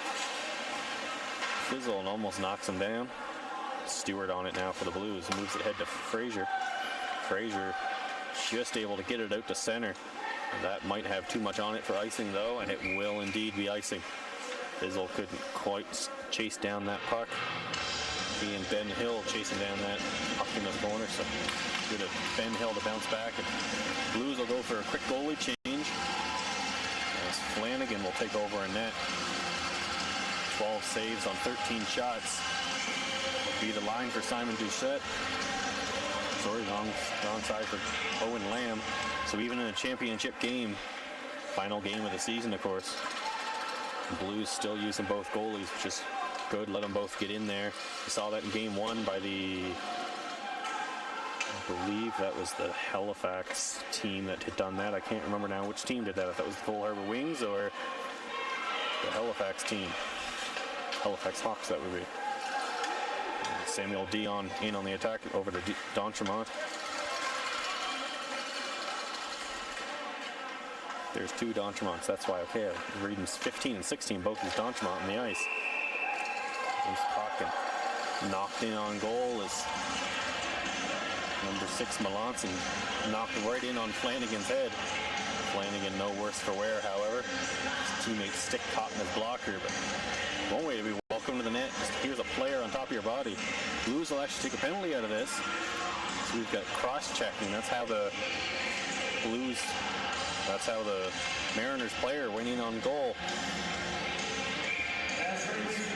Fizzle and almost knocks him down. Stewart on it now for the Blues, moves it ahead to Fraser. Fraser just able to get it out to center. That might have too much on it for icing though, and it will indeed be icing. Fizzle couldn't quite chase down that puck. He and Ben Hill chasing down that puck in the corner, so good of Ben Hill to bounce back. And Blues will go for a quick goalie change as Flanagan will take over a net. 12 saves on 13 shots. Will be the line for Simon Doucette. Sorry, wrong side for Owen Lamb. So even in a championship game, final game of the season, of course, Blues still using both goalies, which is good. Let them both get in there. We saw that in game one by the, I believe that was the Halifax team that had done that. I can't remember now which team did that. If that was the Cole Harbour Wings or the Halifax team. Halifax Hawks, that would be. Samuel Dion in on the attack over to D'Entremont. There's two D'Entremonts, that's why, okay, I'm reading 15 and 16, both is D'Entremont on the ice. Loose puck and knocked in on goal is number 6 Melanson, knocked right in on Flanagan's head. Flanagan no worse for wear, however. His teammate's stick caught in his blocker, but one way to be welcome to the net, just here's a player on top of your body. Blues will actually take a penalty out of this. So we've got cross-checking, that's how the Blues, that's how the Mariners player went in on goal.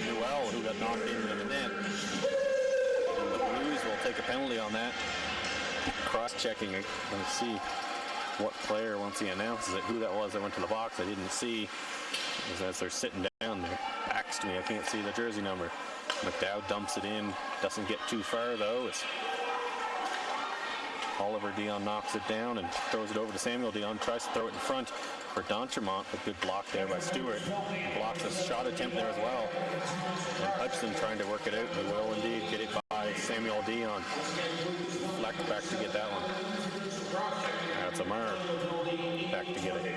Newell, who got knocked into the net. And the Blues will take a penalty on that. Cross-checking, let's see what player, once he announces it, who that was that went to the box. I didn't see, as they're sitting down there. Backs to me, I can't see the jersey number. McDowd dumps it in, doesn't get too far though. It's Oliver Dion knocks it down and throws it over to Samuel Dion, tries to throw it in front for D'Entremont, but good block there by Stewart. Blocks a shot attempt there as well. And Hudson trying to work it out, and will indeed get it by Samuel Dion. Fleck back to get that one. That's Amar back to get it.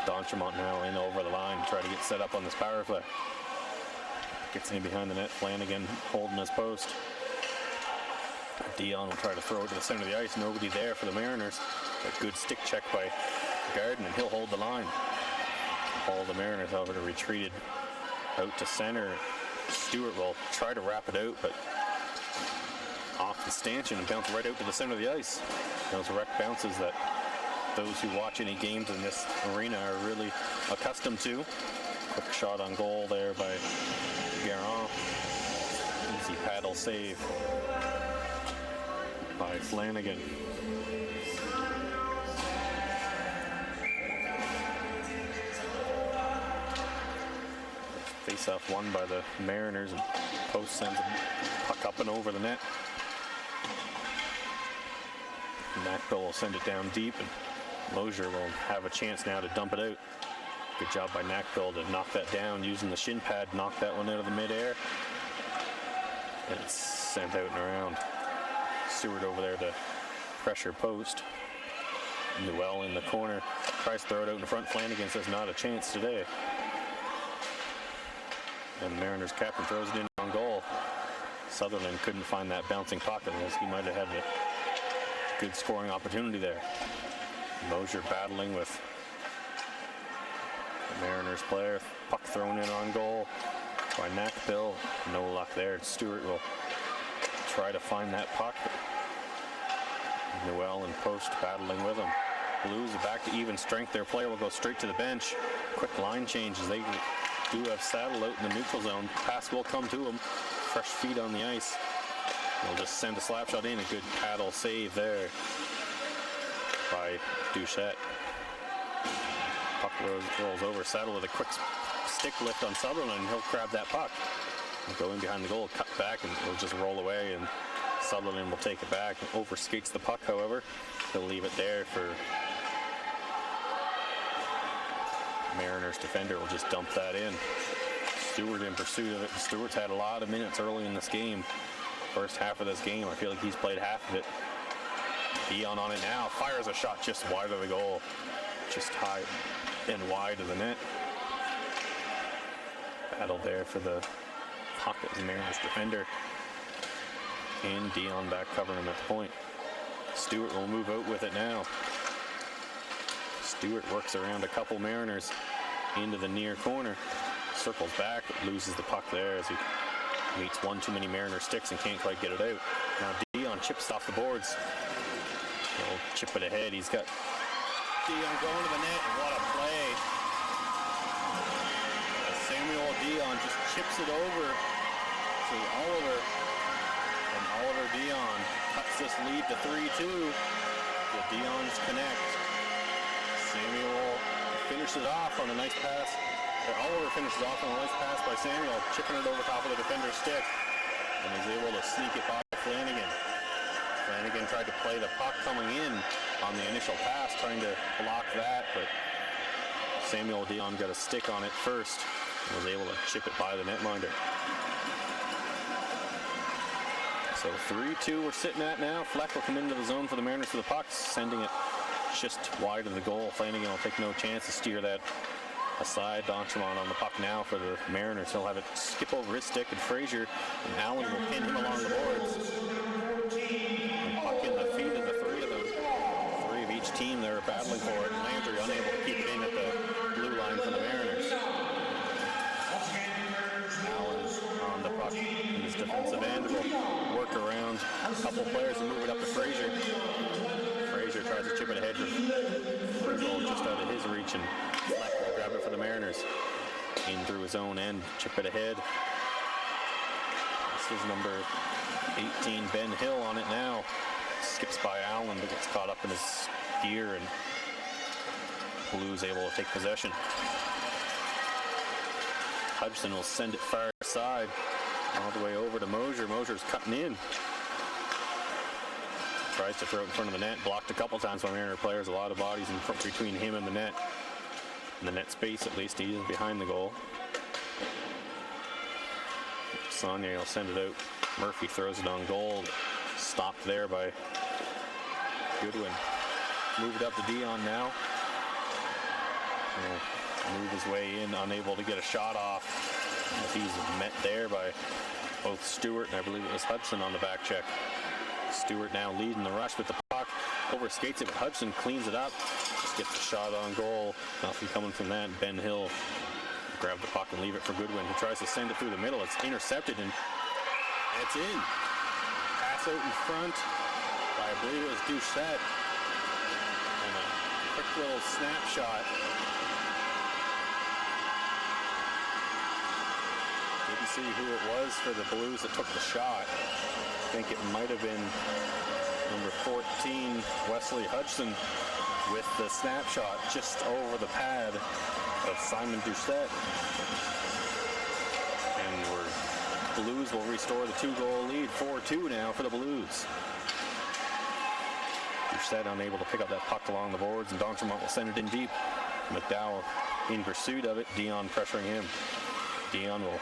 D'Entremont now in over the line, try to get set up on this power play. Gets in behind the net, Flanagan holding his post. Dion will try to throw it to the center of the ice. Nobody there for the Mariners. A good stick check by Garden, and he'll hold the line. All the Mariners, however, retreated out to center. Stewart will try to wrap it out, but off the stanchion and bounce right out to the center of the ice. Those wreck bounces that those who watch any games in this arena are really accustomed to. Quick shot on goal there by Guerin. Easy paddle save by Flanagan. Face-off won by the Mariners, and Post sends a puck up and over the net. Nackbill will send it down deep, and Mosier will have a chance now to dump it out. Good job by Nackbill to knock that down using the shin pad, knock that one out of the midair. And it's sent out and around. Stewart over there to pressure Post. Newell in the corner, tries to throw it out in front. Flanagan says not a chance today. And the Mariners captain throws it in on goal. Sutherland couldn't find that bouncing pocket, unless he might have had a good scoring opportunity there. Mosier battling with Mariners player, puck thrown in on goal by Nakpil. No luck there. Stewart will try to find that puck. Noel and Post battling with him. Blues are back to even strength. Their player will go straight to the bench. Quick line changes. They do have Saddle out in the neutral zone. Pass will come to him. Fresh feet on the ice. They'll just send a slap shot in. A good paddle save there by Doucette. Puck rolls over. Saddle with a quick stick lift on Sutherland, and he'll grab that puck. He'll go in behind the goal, cut back, and it'll just roll away, and Sutherland will take it back. Overskates the puck, however. He'll leave it there for Mariners defender. Will just dump that in. Stewart in pursuit of it. Stewart's had a lot of minutes early in this game. First half of this game, I feel like he's played half of it. Dion on it now. Fires a shot just wide of the goal. Just high and wide of the net. Battle there for the puck as Mariners defender. And Dion back covering him at the point. Stewart will move out with it now. Stewart works around a couple Mariners into the near corner. Circles back, loses the puck there as he meets one too many Mariner sticks and can't quite get it out. Now Dion chips off the boards. He'll chip it ahead. He's got Dion going to the net. What a play. Samuel Dion just chips it over to Oliver. And Oliver Dion cuts this lead to 3-2. The Dions connect. Samuel finishes off on a nice pass. Oliver finishes off on a nice pass by Samuel, chipping it over top of the defender's stick, and is able to sneak it by Flanagan. Flanagan tried to play the puck coming in on the initial pass, trying to block that, but Samuel Dion got a stick on it first and was able to chip it by the netminder. So 3-2 we're sitting at now. Fleck will come into the zone for the Mariners for the puck, sending it just wide of the goal. Flanagan will take no chance to steer that aside. D'Entremont on the puck now for the Mariners. He'll have it skip over his stick, and Frazier and Allen will pin him along the boards. And puck in the feet of the three of them. Three of each team, they're battling for it. Landry unable to keep it in at the blue line for the Mariners. Allen on the puck in his defensive end will work around a couple players and move it up to Frazier. Frazier tries to chip it ahead. Frizzle just out of his reach, and Fleck will grab it for the Mariners. In through his own end, chip it ahead. This is number 18, Ben Hill on it now. Skips by Allen, but gets caught up in his gear, and Blues able to take possession. Hudson will send it far side, all the way over to Mosier. Mosier's cutting in. Tries to throw it in front of the net, blocked a couple times by Mariner players. A lot of bodies in front between him and the net. In the net space, at least, he is behind the goal. Saunier will send it out. Murphy throws it on goal. Stopped there by Goodwin. Move it up to Dion now. He'll move his way in, unable to get a shot off. As he's met there by both Stewart and I believe it was Hudson on the back check. Stewart now leading the rush with the puck. Overskates it, but Hudson cleans it up. Just gets the shot on goal. Nothing coming from that. Ben Hill grab the puck and leave it for Goodwin, who tries to send it through the middle. It's intercepted, and it's in. Pass out in front by, I believe it was Doucette. And a quick little snapshot. Didn't see who it was for the Blues that took the shot. I think it might have been number 14, Wesley Hudson, with the snapshot just over the pad of Simon Doucette. And Blues will restore the 2-goal lead, 4-2 now for the Blues. Doucette unable to pick up that puck along the boards, and D'Entremont will send it in deep. McDowell in pursuit of it, Dion pressuring him. Dion will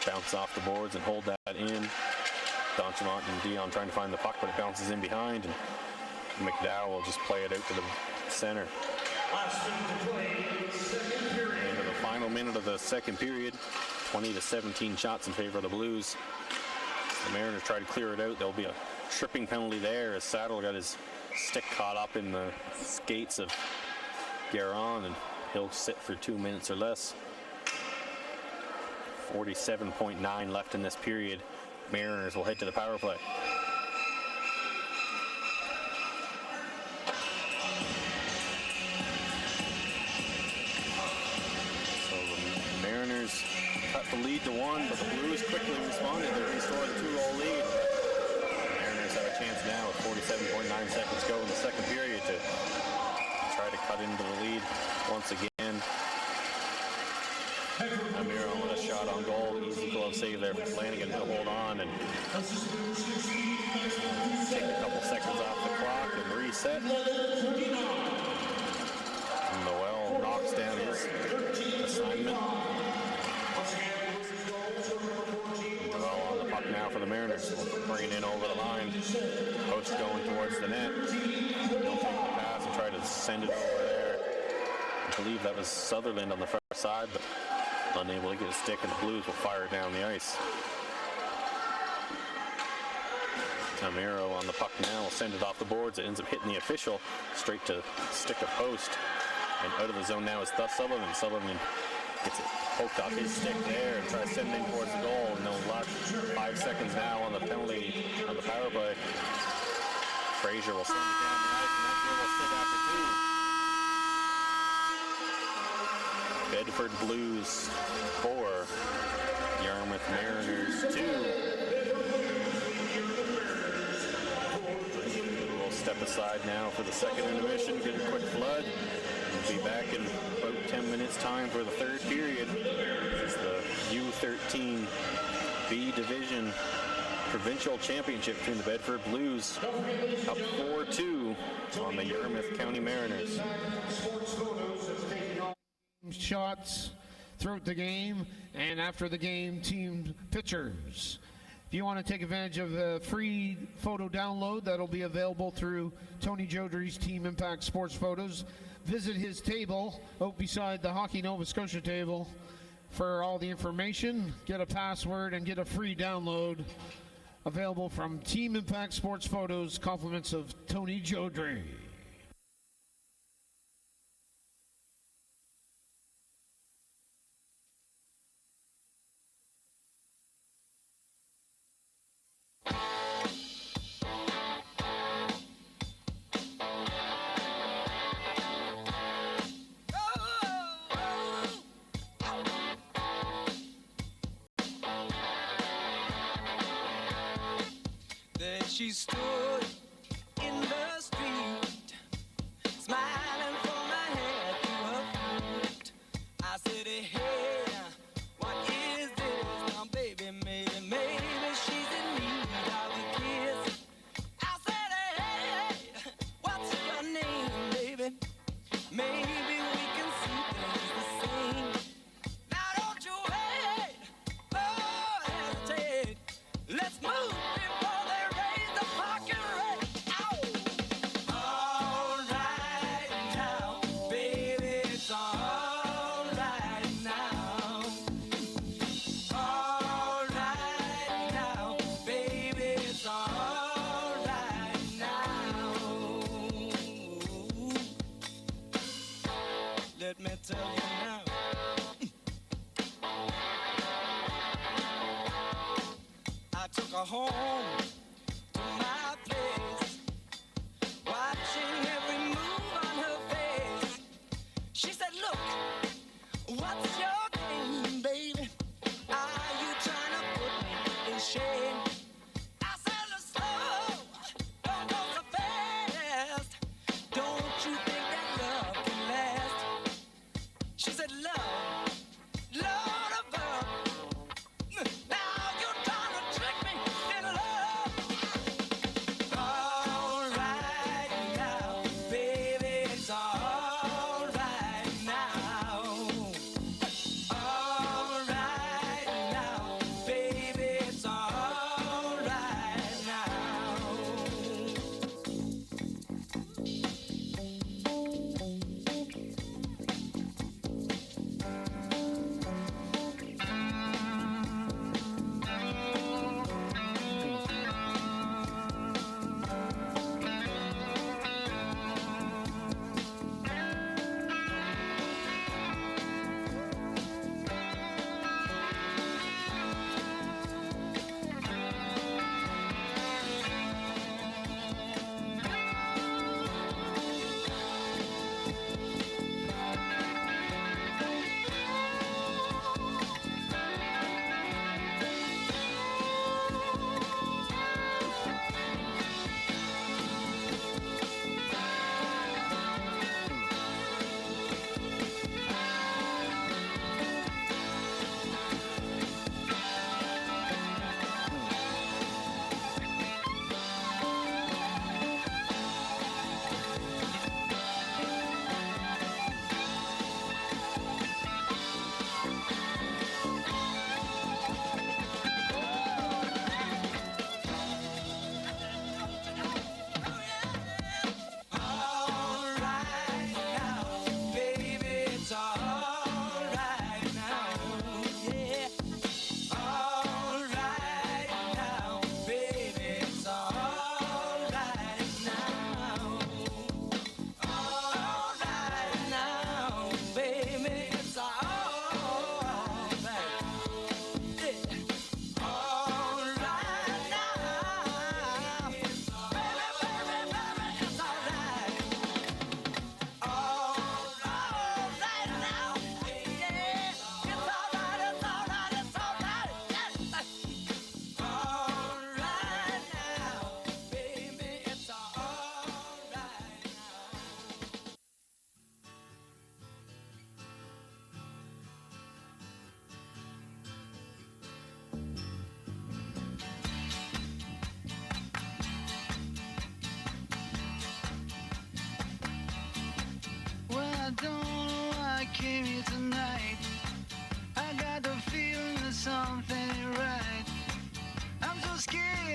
bounce off the boards and hold that in. D'Entremont and Dion trying to find the puck, but it bounces in behind, and McDowell will just play it out to the center. Into the final minute of the second period, 20-17 shots in favor of the Blues. The Mariners try to clear it out. There'll be a tripping penalty there as Saddle got his stick caught up in the skates of Guerin and He'll sit for 2 minutes or less. 47.9 left in this period. Mariners will head to the power play. So the Mariners cut the lead to 1, but the Blues quickly responded to restore the 2-goal lead. The Mariners have a chance now with 47.9 seconds to go in the second period to try to cut into the lead once again. Amiro with a shot on goal, easy glove save there from Flanagan to hold on and take a couple seconds off the clock and reset. And Noel knocks down his assignment. Noel on the puck now for the Mariners. Bring it in over the line. Post going towards the net. He'll take the pass and try to send it over there. I believe that was Sutherland on the far side, but unable to get a stick, and the Blues will fire it down the ice. Amiro on the puck now will send it off the boards. It ends up hitting the official straight to stick of post. And out of the zone now is Thus Sullivan. Sullivan gets it poked off his stick there and tries to send it in towards the goal. No luck. 5 seconds now on the penalty on the power play. Frazier will send it down the ice, and that's where we'll sit after 2. Bedford Blues 4, Yarmouth Mariners 2. We'll step aside now for the second intermission, get a quick flood. We'll be back in about 10 minutes time for the third period. This is the U15-B Division Provincial Championship between the Bedford Blues, up 4-2 on the Yarmouth County Mariners. Shots throughout the game, and after the game, team pictures. If you want to take advantage of the free photo download that'll be available through Tony Jodry's Team Impact Sports Photos, visit his table out beside the Hockey Nova Scotia table for all the information. Get a password and get a free download available from Team Impact Sports Photos, compliments of Tony Jodry. She stood in the street, smiling from my head to her feet. I said, hey, what is this? Now, baby, maybe she's in need of a kiss. I said, hey, what's your name, baby? Maybe we can see things the same. Now, don't you wait, oh, hesitate. Let's move before let me tell you now. I took her home to my place, watching every move on her face. She said, look, what's your game, baby? Are you trying to put me in shame? I said, look slow, don't go so fast. Don't you think that love can last? She said, love, Lord above. Now you're trying to trick me in love.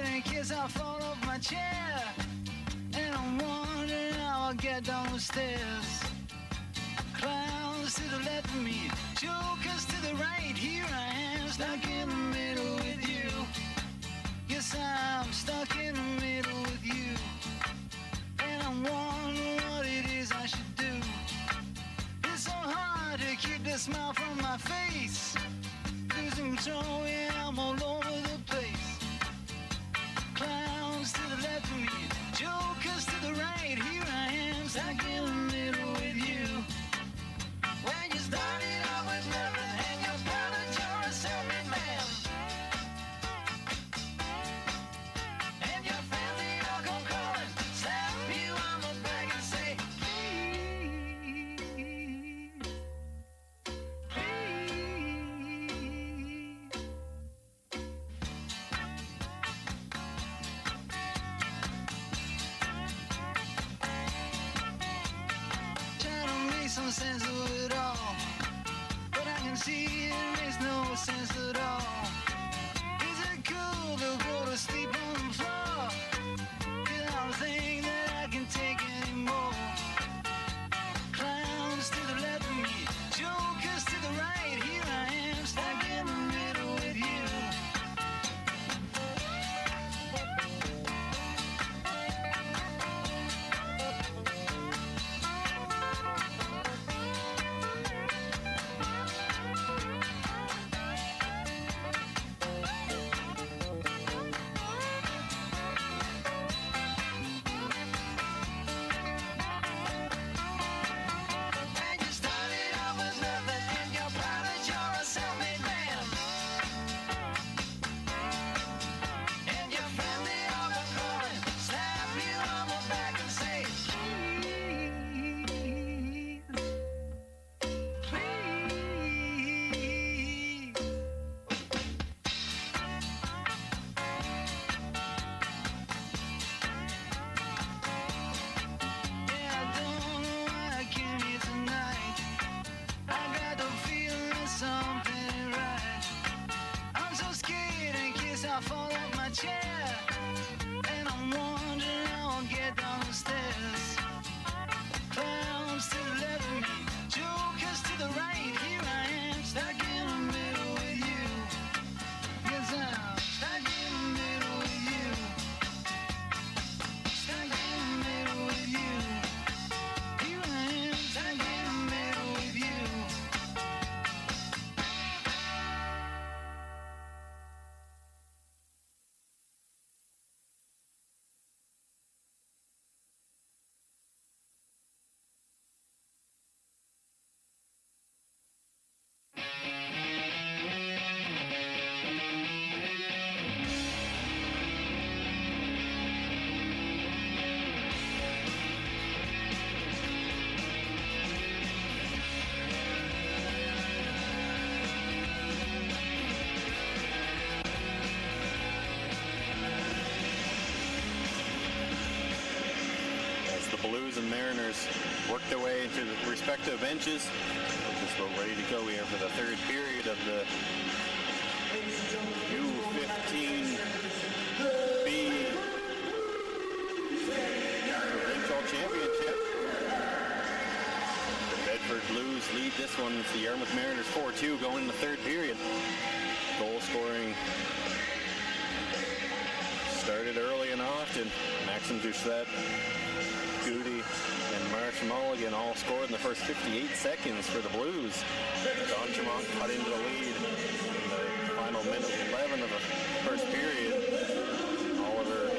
scared in case I fall off my chair. And I'm wondering how I'll get down the stairs. Clowns to the left of me, jokers to the right. Here I am, stuck in the middle with you. Yes, I'm stuck in the middle with you. And I'm wondering what it is I should do. It's so hard to keep the smile from my face. Losing control, yeah, I'm all over the place. Clowns to the left of me, jokers to the right. Here I am, stuck in the middle with you. When you started out with nothing and you're proud that you're a self-made man. And your friends, they all come calling, slap you on the back and say, please, please. Try to make some sense of it all, but I can see it makes no sense at all. Is it cool to go to sleep on the floor? 'Cause I don't think that I can take anymore. Clowns to the left of me, jokers to the right. Here I am, stuck in the middle with you. And you started out with nothing and you're proud that you're a self-made man. And your friends, they all come calling, slap you on the back and say, please, please. Yeah, I don't know why I came here tonight. I got the feeling that something ain't right. I'm so scared in case I fall off my chair. And I'm wondering how I'll get down the stairs. Clowns to the left of me, jokers to the right. Here I am, stuck in the middle with you. Yes, I'm stuck in the middle with you. Stuck in the middle with you. Here I am, stuck in the middle with you. As the Blues and Mariners work their way into the respective benches, we're just about ready to go here for the third period of the U15-B Provincial Championship. The Bedford Blues lead this one. It's the Yarmouth Mariners 4-2 going in the third period. Goal scoring started early and often. Maxim Doucette, Goody, and Marsh Mulligan all scored in the first 58 seconds for the Blues. Don Chamont cut into the lead in the final minute 11 of the first period. Oliver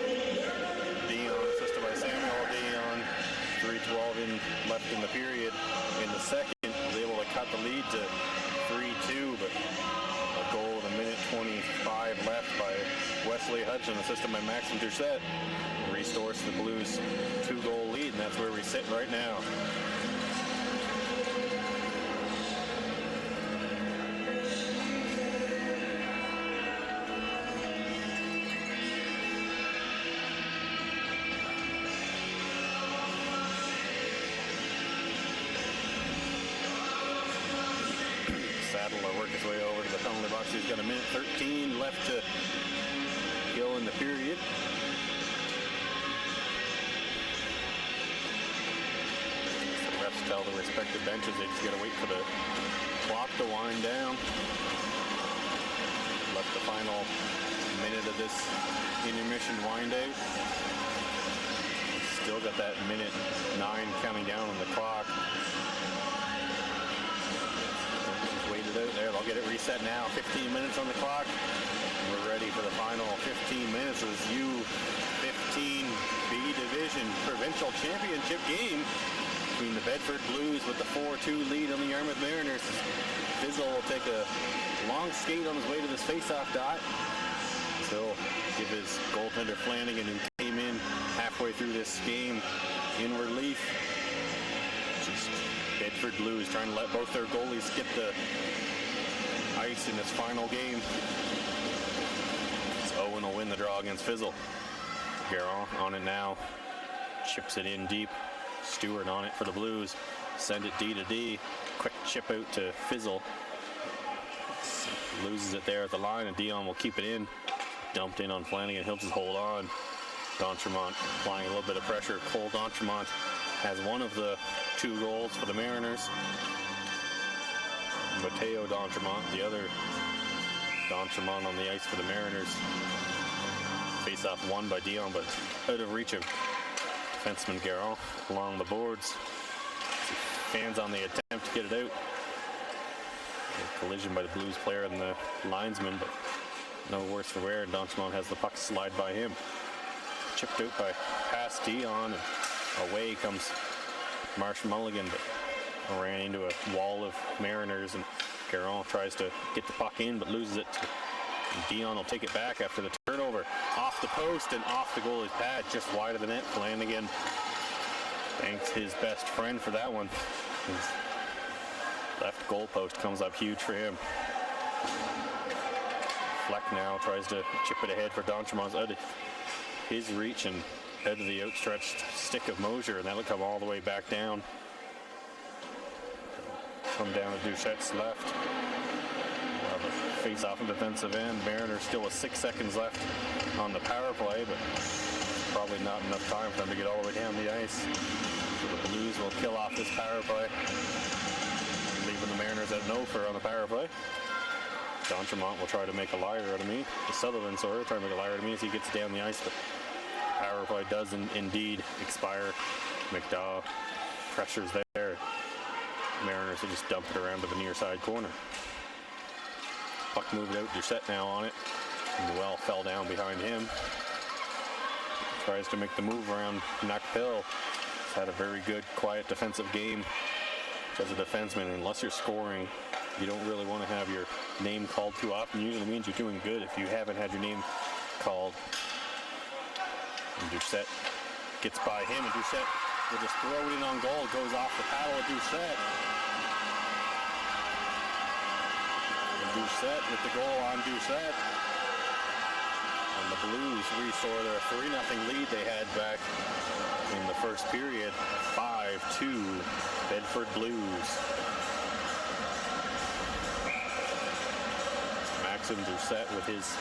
Dion, assisted by Samuel Dion, 3:12 left in the period. In the second, was able to cut the lead to 3-2, but a goal with a minute 25 left by Wesley Hudson, assisted by Maxim Doucette, restores the Blues 2-goal lead, and that's where we sit right now. Saddle will work his way over to the penalty box. He's got a minute 13 left to kill in the period. tell the respective benches they just gotta wait for the clock to wind down. Let the final minute of this intermission wind out. Still got that minute 9 counting down on the clock. Just wait it out there. They'll get it reset now. 15 minutes on the clock. We're ready for the final 15 minutes of this U15-B Division Provincial Championship game between the Bedford Blues with the 4-2 lead on the Yarmouth Mariners. Fizzle will take a long skate on his way to this face-off dot. So give his goaltender Flanagan, who came in halfway through this game in relief. Just Bedford Blues trying to let both their goalies get the ice in this final game. So Owen will win the draw against Fizzle. Garron on it now. Chips it in deep. Stewart on it for the Blues. Send it D to D. Quick chip out to Fizzle. Loses it there at the line, and Dion will keep it in. Dumped in on Flanagan. He'll just hold on. D'Entremont applying a little bit of pressure. Cole D'Entremont has one of the 2 goals for the Mariners. Mateo D'Entremont, the other D'Entremont on the ice for the Mariners. Face-off won by Dion, but out of reach of defenseman Garron along the boards. Fans on the attempt to get it out. A collision by the Blues player and the linesman, but no worse for wear. D'Entremont has the puck slide by him. Chipped out by past Dion, and away comes Marsh Mulligan, but ran into a wall of Mariners, and Garron tries to get the puck in but loses it. And Dion will take it back after the turnover. Off the post and off the goalie's pad, just wide of the net. Flanagan thanks his best friend for that one. His left goal post comes up huge for him. Fleck now tries to chip it ahead for D'Entremont's out of his reach and out of the outstretched stick of Mosier, and that'll come all the way back down. Come down to Duchette's left. We'll have a face-off in defensive end. Mariners still with 6 seconds left on the power play, but probably not enough time for them to get all the way down the ice. So the Blues will kill off this power play, leaving the Mariners at no for on the power play. D'Entremont will try to make a liar out of me. Sutherland, sorry, try to make a liar out of me as he gets down the ice, but power play does indeed expire. McDowell pressures there. Mariners will just dump it around to the near side corner. Puck moved out. Doucette now on it. Noel fell down behind him. Tries to make the move around Knuckpill. He's had a very good, quiet defensive game. As a defenseman, unless you're scoring, you don't really want to have your name called too often. Usually means you're doing good if you haven't had your name called. And Doucette gets by him, and Doucette will just throw it in on goal. It goes off the paddle of Doucette. And Doucette with the goal on Doucette. And the Blues restore their 3-0 lead they had back in the first period. 5-2 Bedford Blues. Maxim Doucette with his,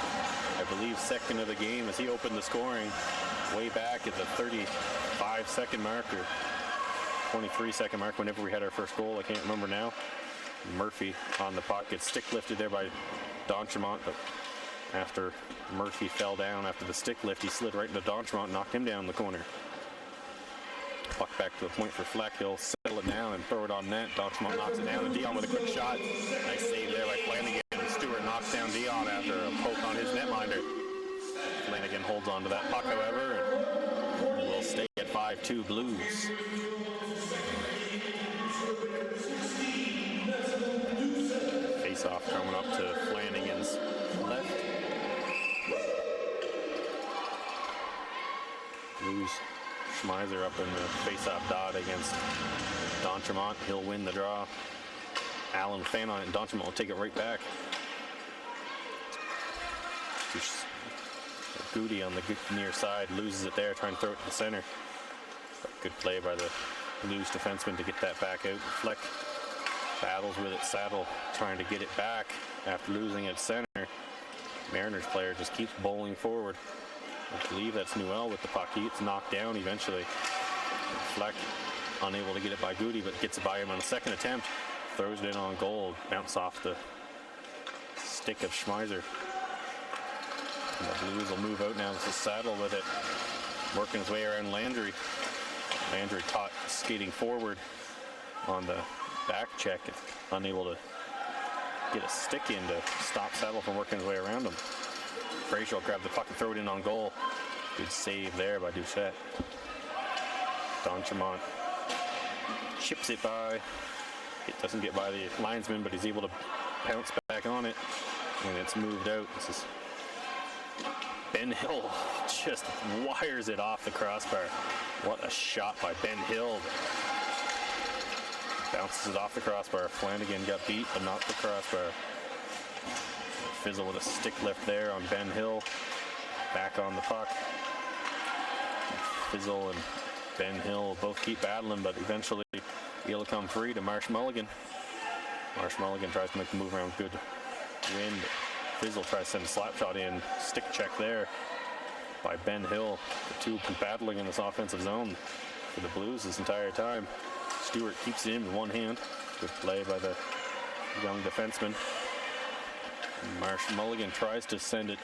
I believe, second of the game as he opened the scoring way back at the 35-second marker. 23-second mark whenever we had our first goal. I can't remember now. Murphy on the puck. Gets stick lifted there by D'Entremont, but after Murphy fell down after the stick lift, he slid right into D'Entremont and knocked him down the corner. Puck back to the point for Fleck. He'll settle it down and throw it on net. D'Entremont knocks it down, and Dion with a quick shot. Nice save there by Flanagan. Stewart knocks down Dion after a poke on his netminder. Flanagan holds on to that puck, however, and will stay at 5-2 Blues. Face-off coming up to Flanagan's left. Blues. Schmeiser up in the face-off dot against D'Entremont. He'll win the draw. Allen fan on it, and D'Entremont will take it right back. Goody on the near side loses it there, trying to throw it to the center. Good play by the Blues defenseman to get that back out. Fleck battles with it. Saddle trying to get it back after losing it center. Mariners player just keeps bowling forward. I believe that's Noel with the puck. He gets knocked down eventually. Fleck unable to get it by Goody, but gets it by him on the second attempt. Throws it in on goal, bounce off the stick of Schmeiser. And the Blues will move out now to Saddle with it, working his way around Landry. Landry caught skating forward on the back check, and unable to get a stick in to stop Saddle from working his way around him. Frazier will grab the puck and throw it in on goal. Good save there by Doucette. D'Entremont chips it by. It doesn't get by the linesman, but he's able to bounce back on it, and it's moved out. This is Ben Hill just wires it off the crossbar. What a shot by Ben Hill. Bounces it off the crossbar. Flanagan got beat, but not the crossbar. Fizzle with a stick lift there on Ben Hill. Back on the puck. Fizzle and Ben Hill both keep battling, but eventually he'll come free to Marsh Mulligan. Marsh Mulligan tries to make the move around, good win. Fizzle tries to send a slap shot in. Stick check there by Ben Hill. The two battling in this offensive zone for the Blues this entire time. Stewart keeps it in with one hand. Good play by the young defenseman. Marsh Mulligan tries to send it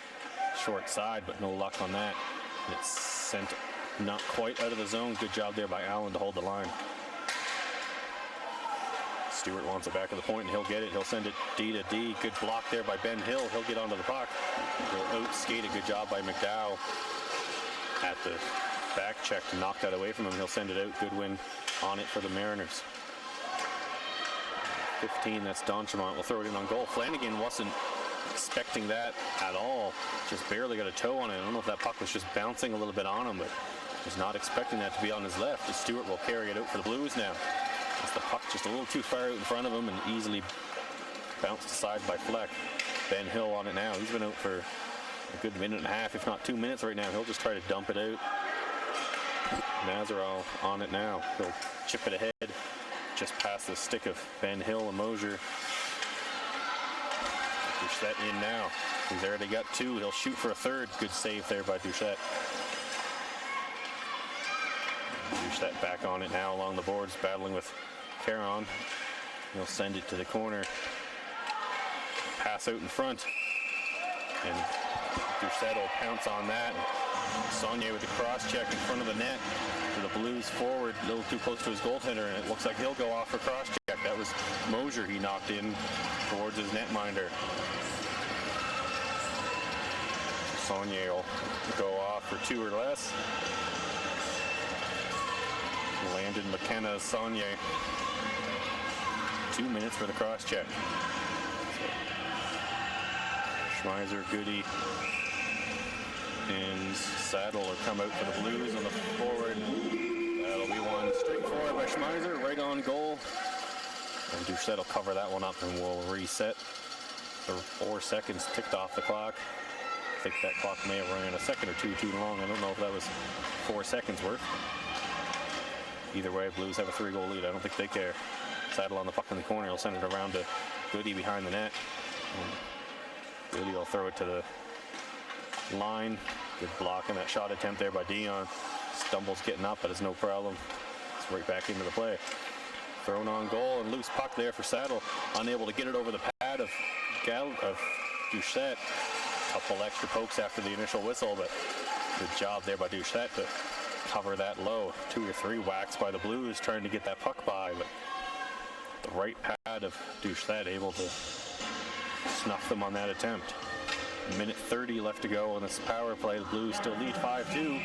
short side, but no luck on that. And it's sent not quite out of the zone. Good job there by Allen to hold the line. Stewart wants it back at the point, and he'll get it. He'll send it D to D. Good block there by Ben Hill. He'll get onto the puck. He'll out-skate a good job by McDowell at the back check to knock that away from him. He'll send it out. Good win on it for the Mariners. 15, that's D'Entremont. Will throw it in on goal. Flanagan wasn't expecting that at all. Just barely got a toe on it. I don't know if that puck was just bouncing a little bit on him, but was not expecting that to be on his left. Stewart will carry it out for the Blues now. It's the puck just a little too far out in front of him and easily bounced aside by Fleck. Ben Hill on it now. He's been out for a good minute and a half, if not 2 minutes right now. He'll just try to dump it out. Nazarov on it now. He'll chip it ahead, just past the stick of Ben Hill and Mosier. Doucette in now. He's already got two. He'll shoot for a third. Good save there by Doucette. Doucette back on it now along the boards, battling with Caron. He'll send it to the corner. Pass out in front. And Doucette will pounce on that. Saunier with the cross check in front of the net for the Blues forward, a little too close to his goaltender, and it looks like he'll go off for cross check. That was Mosier he knocked in towards his netminder. Saunier will go off for two or less. Landon McKenna, Saunier. 2 minutes for the cross check. Schmeiser, Goody, and Saddle will come out for the Blues on the forward. That'll be one straight forward by Schmeiser, right on goal. And Doucette will cover that one up and we'll reset. The 4 seconds ticked off the clock. I think that clock may have run a second or two too long. I don't know if that was 4 seconds worth. Either way, Blues have a 3-goal lead. I don't think they care. Saddle on the puck in the corner. He'll send it around to Goody behind the net. And Goody will throw it to the line. Good block in that shot attempt there by Dion. Stumbles getting up, but it's no problem. It's right back into the play. Thrown on goal and loose puck there for Saddle. Unable to get it over the pad of Doucette. Couple extra pokes after the initial whistle, but good job there by Doucette to cover that low. 2 or 3 whacks by the Blues trying to get that puck by, but the right pad of Doucette able to snuff them on that attempt. Minute 30 left to go on this power play. The Blues still lead 5-2.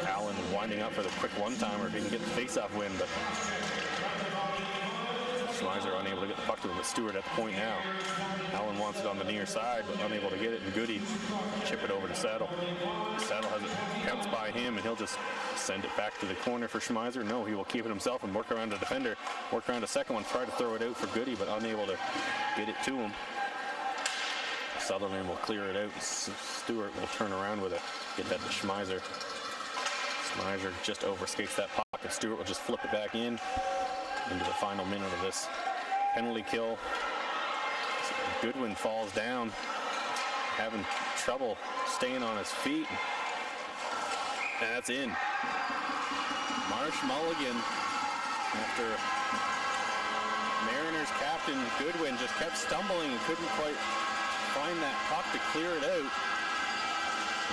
Allen winding up for the quick one-timer if he can get the face-off win, but Schmeiser unable to get the puck to him, but Stewart at the point now. Allen wants it on the near side, but unable to get it, and Goody chip it over to Saddle. Saddle has it bounced by him, and he'll just send it back to the corner for Schmeiser. No, he will keep it himself and work around the defender, work around a second one, try to throw it out for Goody, but unable to get it to him. Sutherland will clear it out. Stewart will turn around with it, get that to Schmeiser. Schmeiser just overskates that puck, and Stewart will just flip it back in into the final minute of this penalty kill. Goodwin falls down, having trouble staying on his feet, and that's in. Marsh Mulligan, after Mariners captain Goodwin just kept stumbling and couldn't quite find that puck to clear it out.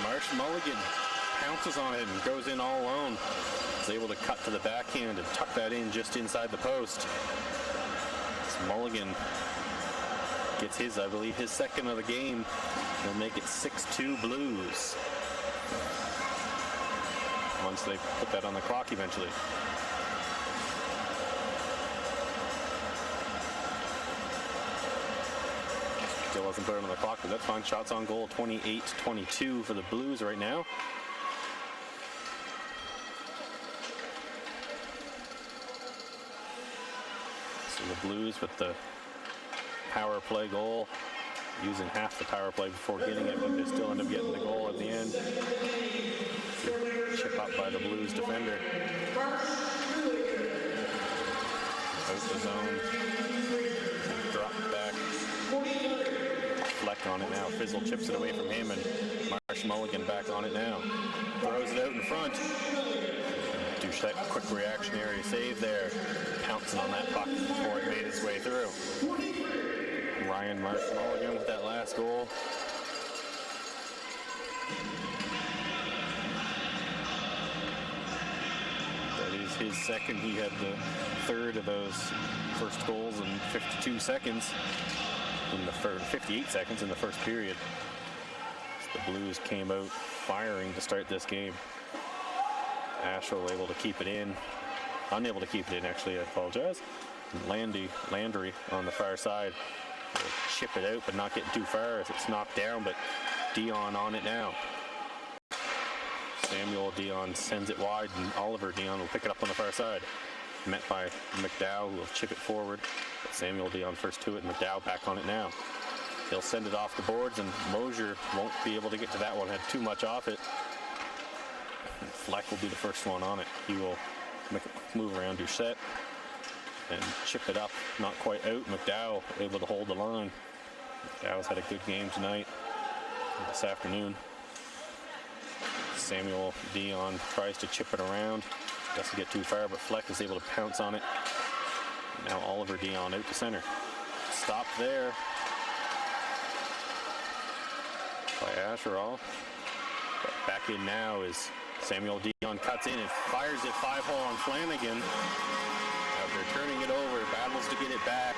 Marsh Mulligan pounces on it and goes in all alone. Is able to cut to the backhand and tuck that in just inside the post. So Mulligan gets his, I believe, his second of the game. They'll make it 6-2 Blues once they put that on the clock eventually. Still hasn't put it on the clock, but that's fine. Shots on goal, 28-22 for the Blues right now. So the Blues with the power play goal, using half the power play before getting it, but they still end up getting the goal at the end. Chip up by the Blues defender. Out the zone. Drop back. Fleck on it now. Fizzle chips it away from him, and Marsh Mulligan back on it now. Throws it out in front. Doucette, quick reactionary save there. Pouncing on that puck before it made its way through. Ryan Marsh Mulligan with that last goal. That is his second. He had the third of those first goals in 52 seconds. In the 58 seconds in the first period. So the Blues came out firing to start this game. Asheville able to keep it in. Unable to keep it in, actually, I apologize. Landry on the far side. Will chip it out, but not getting too far as it's knocked down, but Dion on it now. Samuel Dion sends it wide, and Oliver Dion will pick it up on the far side. Met by McDowell, who will chip it forward. But Samuel Dion first to it, and McDowell back on it now. He'll send it off the boards, and Mosier won't be able to get to that one. Had too much off it. And Fleck will be the first one on it. He will make a move around Doucette and chip it up. Not quite out. McDowell able to hold the line. McDowell's had a good game tonight, this afternoon. Samuel Dion tries to chip it around. Doesn't get too far, but Fleck is able to pounce on it. Now Oliver Dion out to center. Stop there by Asherall. But back in now is Samuel Dion, cuts in and fires it 5-hole on Flanagan. After turning it over, battles to get it back.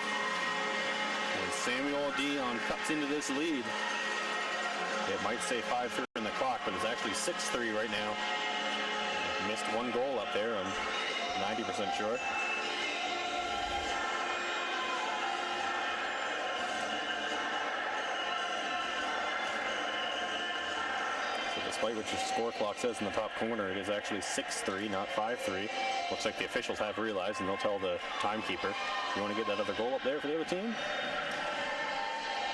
And Samuel Dion cuts into this lead. It might say 5-3 in the clock, but it's actually 6-3 right now. Missed one goal up there, I'm 90% sure. So despite what your score clock says in the top corner, it is actually 6-3, not 5-3. Looks like the officials have realized, and they'll tell the timekeeper, you want to get that other goal up there for the other team?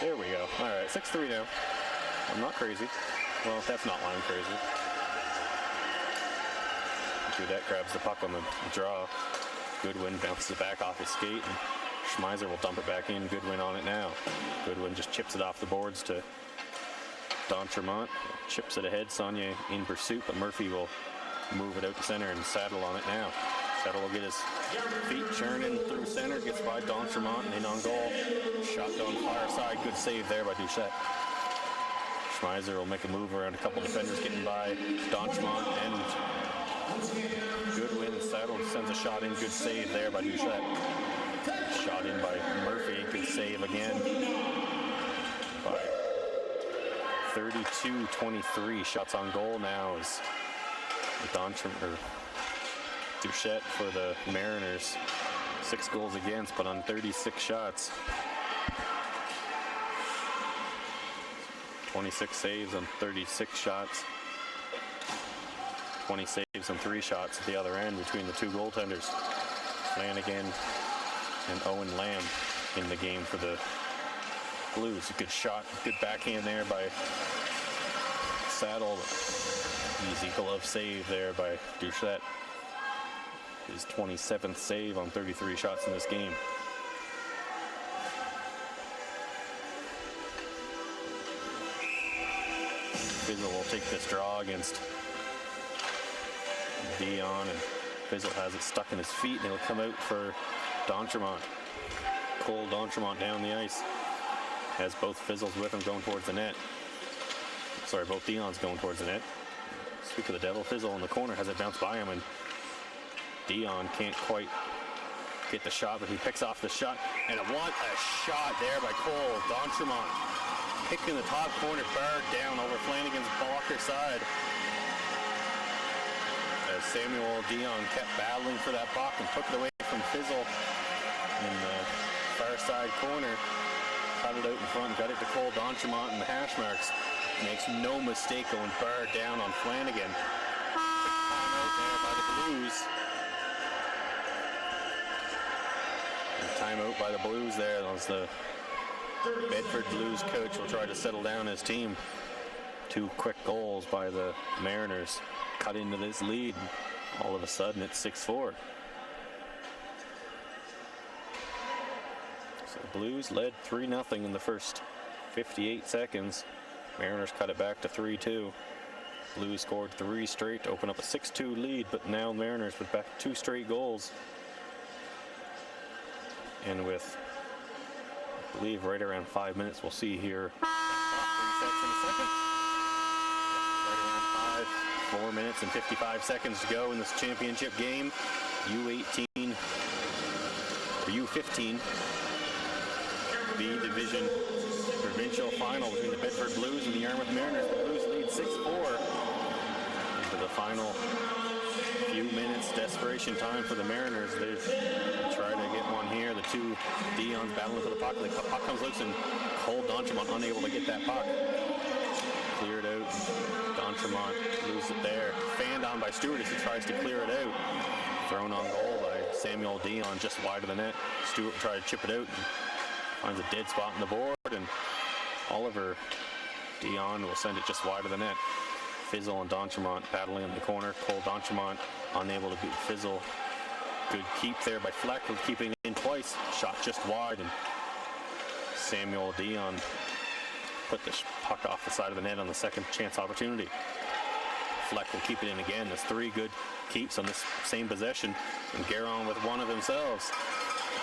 There we go. All right, 6-3 now. I'm not crazy. Well, that's not why I'm crazy. That grabs the puck on the draw. Goodwin bounces it back off his skate, and Schmeiser will dump it back in. Goodwin on it now. Goodwin just chips it off the boards to D'Entremont. Chips it ahead. Saunier in pursuit, but Murphy will move it out to center and Saddle on it now. Saddle will get his feet churning through center, gets by D'Entremont and in on goal. Shot down far side. Good save there by Doucette. Schmeiser will make a move around a couple defenders getting by D'Entremont and Goodwin. Saddle sends a shot in. Good save there by Doucette. Shot in by Murphy. Good save again by 32-23. Shots on goal now is Doucette for the Mariners. 6 goals against, but on 36 shots. 26 saves on 36 shots. 20 saves on 3 shots at the other end between the 2 goaltenders. Flanagan and Owen Lamb in the game for the Blues. A good shot, good backhand there by Saddle. Easy glove save there by Doucette. His 27th save on 33 shots in this game. Fizzle will take this draw against Dion, and Fizzle has it stuck in his feet, and it'll come out for D'Entremont. Cole D'Entremont down the ice. Has both Fizzles with him going towards the net. Sorry, both Dion's going towards the net. Sweep of the devil. Fizzle in the corner has it bounce by him, and Dion can't quite get the shot, but he picks off the shot. And a shot there by Cole D'Entremont. Picking the top corner, barred down over Flanagan's blocker side. As Samuel Dion kept battling for that puck and took it away from Fizzle in the far side corner. Cut it out in front, got it to Cole D'Entremont and the hash marks. Makes no mistake going barred down on Flanagan. Timeout there by the Blues. And timeout by the Blues there. As the Bedford Blues coach will try to settle down his team. 2 quick goals by the Mariners cut into this lead. All of a sudden it's 6-4. So Blues led 3-0 in the first 58 seconds. Mariners cut it back to 3-2. Blues scored 3 straight to open up a 6-2 lead, but now Mariners with back 2 straight goals. And with, I believe, right around 5 minutes, we'll see here. Resets in a second. Right around 4 minutes and 55 seconds to go in this championship game. U15-B division provincial final between the Bedford Blues and the Yarmouth Mariners. The Blues lead 6-4 into the final few minutes. Desperation time for the Mariners. They try to get one here. The 2 Dion's battling for the puck. The puck comes loose and Cole D'Entremont unable to get that puck. Cleared out. D'Entremont loses it there. Fanned on by Stewart as he tries to clear it out. Thrown on goal by Samuel Dion just wide of the net. Stewart tried to chip it out and finds a dead spot in the board, and Oliver Dion will send it just wide of the net. Fizzle and D'Entremont battling in the corner. Cole D'Entremont unable to beat Fizzle. Good keep there by Fleck, keeping it in twice. Shot just wide, and Samuel Dion put the puck off the side of the net on the second chance opportunity. Fleck will keep it in again. There's 3 good keeps on this same possession, and Garon with one of themselves.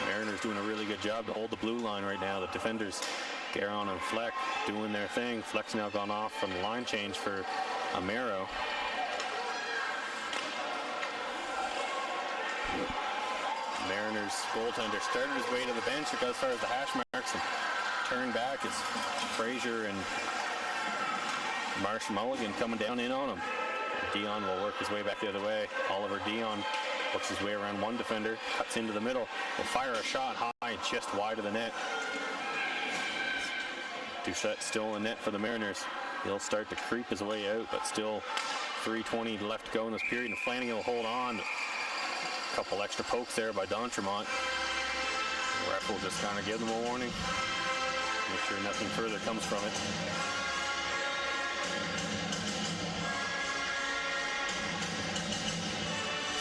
Mariners doing a really good job to hold the blue line right now. The defenders, Garon and Fleck, doing their thing. Fleck's now gone off from the line change for Amaro. Mariners goaltender started his way to the bench. It goes as far as the hash marks and turned back as Frazier and Marsh Mulligan coming down in on him. Dion will work his way back the other way. Oliver Dion works his way around one defender, cuts into the middle, will fire a shot high, just wide of the net. Doucette still in net for the Mariners. He'll start to creep his way out, but still 3:20 left to go in this period, and Flanagan will hold on. A couple extra pokes there by D'Entremont. The ref will just kind of give them a warning. Make sure nothing further comes from it.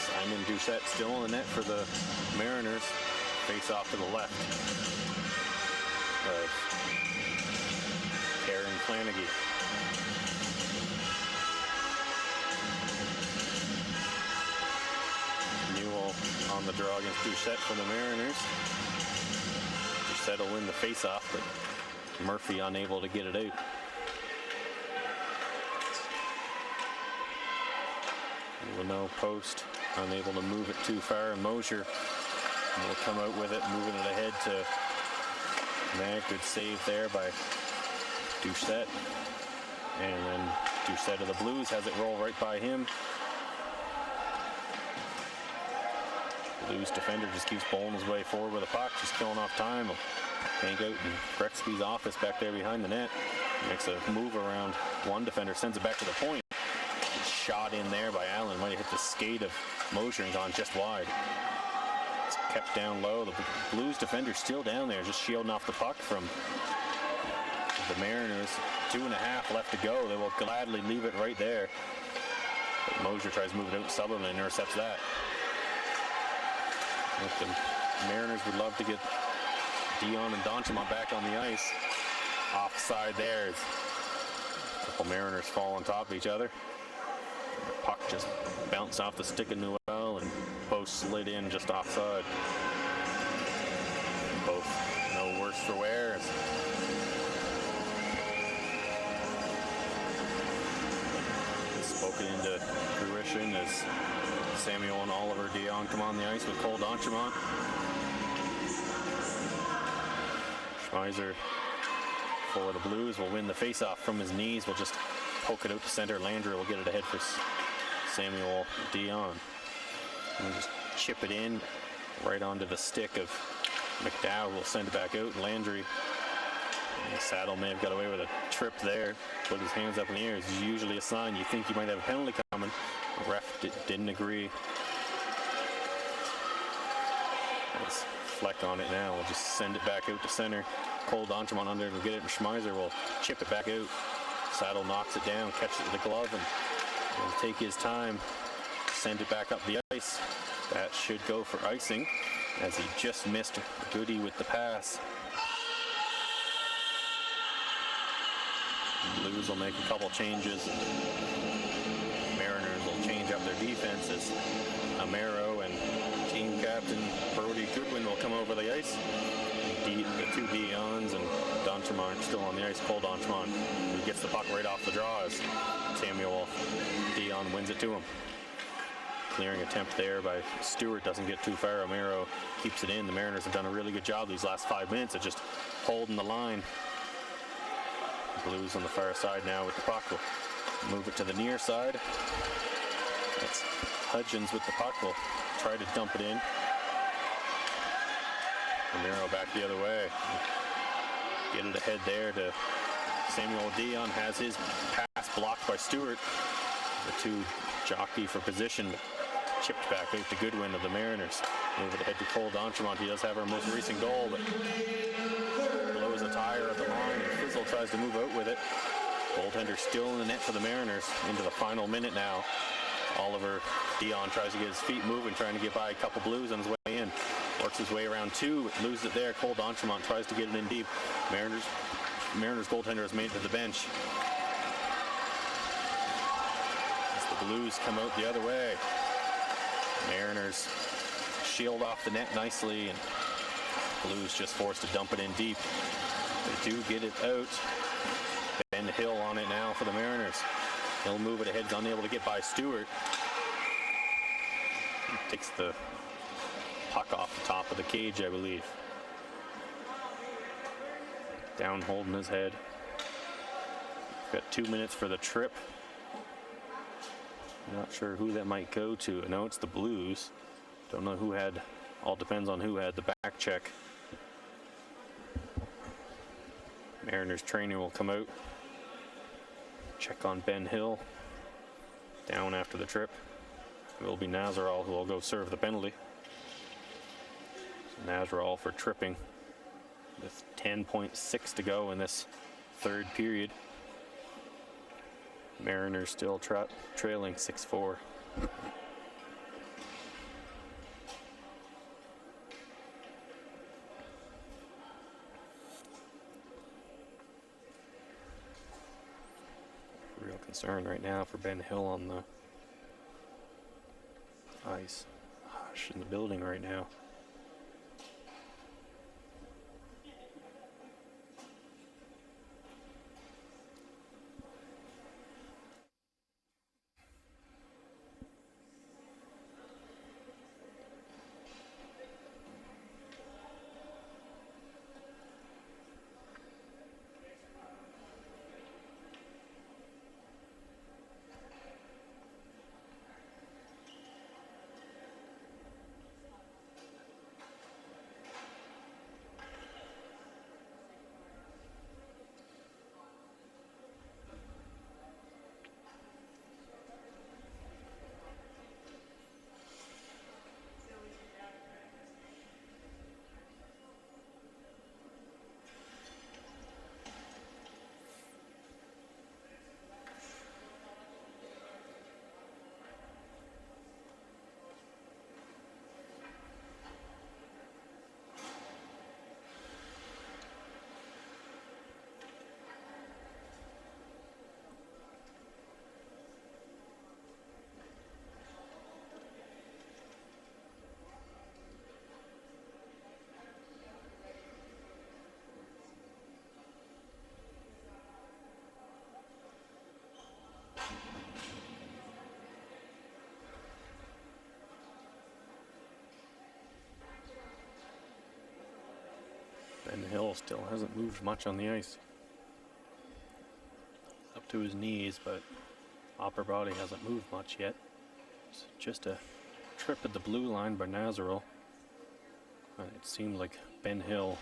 Simon Doucette still in the net for the Mariners. Face off to the left of Aaron Flanagan. Newell on the draw against Doucette for the Mariners. Doucette will win the face-off, but Murphy unable to get it out. Leno post, unable to move it too far, and Mosier will come out with it, moving it ahead to Mag. Good save there by Doucette. And then Doucette of the Blues has it roll right by him. Blues defender just keeps bowling his way forward with a puck, just killing off time. He'll hang out in Brexby's office back there behind the net. Makes a move around one defender, sends it back to the point. Shot in there by Allen, might have hit the skate of Mosier and gone just wide. It's kept down low. The Blues defender still down there, just shielding off the puck from the Mariners. 2.5 left to go. They will gladly leave it right there. But Mosier tries to move it out. Sutherland intercepts that. The Mariners would love to get Dion and D'Entremont back on the ice. Offside there. A couple Mariners fall on top of each other. The puck just bounced off the stick of Newell and post slid in just offside. Both no worse for wear. Spoken into fruition as Samuel and Oliver Dion come on the ice with Cole D'Entremont. Schmeiser for the Blues will win the faceoff from his knees. Will just poke it out to center. Landry will get it ahead for Samuel Dion. And just chip it in right onto the stick of McDowell. Will send it back out. Landry, and Saddle may have got away with a trip there. Put his hands up in the air. It's usually a sign you think you might have a penalty coming. The ref didn't agree. There's Fleck on it now. We'll just send it back out to center. Cole D'Entremont under will get it, and Schmeiser will chip it back out. Saddle knocks it down, catches it with the glove, and will take his time, send it back up the ice. That should go for icing, as he just missed Goody with the pass. Blues will make a couple changes. Mariners will change up their defenses. Amaro and team captain Brody Goodwin will come over the ice. The two Dions and D'Entremont still on the ice. Cole D'Entremont, who gets the puck right off the draw as Samuel Dion wins it to him. Clearing attempt there by Stewart doesn't get too far. Amaro keeps it in. The Mariners have done a really good job these last 5 minutes of just holding the line. Blues on the far side now with the puck. Will move it to the near side. It's Hudgens with the puck. Will try to dump it in. Amaro back the other way. Get it ahead there to Samuel Dion. Has his pass blocked by Stewart. The two jockey for position. Chipped back out to Goodwin of the Mariners. Move it ahead to Cole D'Entremont. He does have our most recent goal, but blows a tire at the line, and Fizzle tries to move out with it. Goaltender still in the net for the Mariners into the final minute now. Oliver Dion tries to get his feet moving, trying to get by a couple Blues on his way in. Works his way around two, loses it there. Cole D'Entremont tries to get it in deep. Mariners goaltender is made to the bench. As the Blues come out the other way. Mariners shield off the net nicely, and Blues just forced to dump it in deep. They do get it out. Ben Hill on it now for the Mariners. He'll move it ahead. He's unable to get by Stewart. He takes the puck off the top of the cage, I believe. Down holding his head. Got 2 minutes for the trip. Not sure who that might go to. I know it's the Blues. Don't know who had. All depends on who had the back check. Mariners trainer will come out. Check on Ben Hill. Down after the trip. It will be Nazarol who will go serve the penalty. So Nazarol for tripping with 10.6 to go in this third period. Mariners still trailing 6-4. Real concern right now for Ben Hill on the ice. Hush in the building right now. Hill still hasn't moved much on the ice. Up to his knees, but upper body hasn't moved much yet. It's just a trip at the blue line by Nazareth. And it seemed like Ben Hill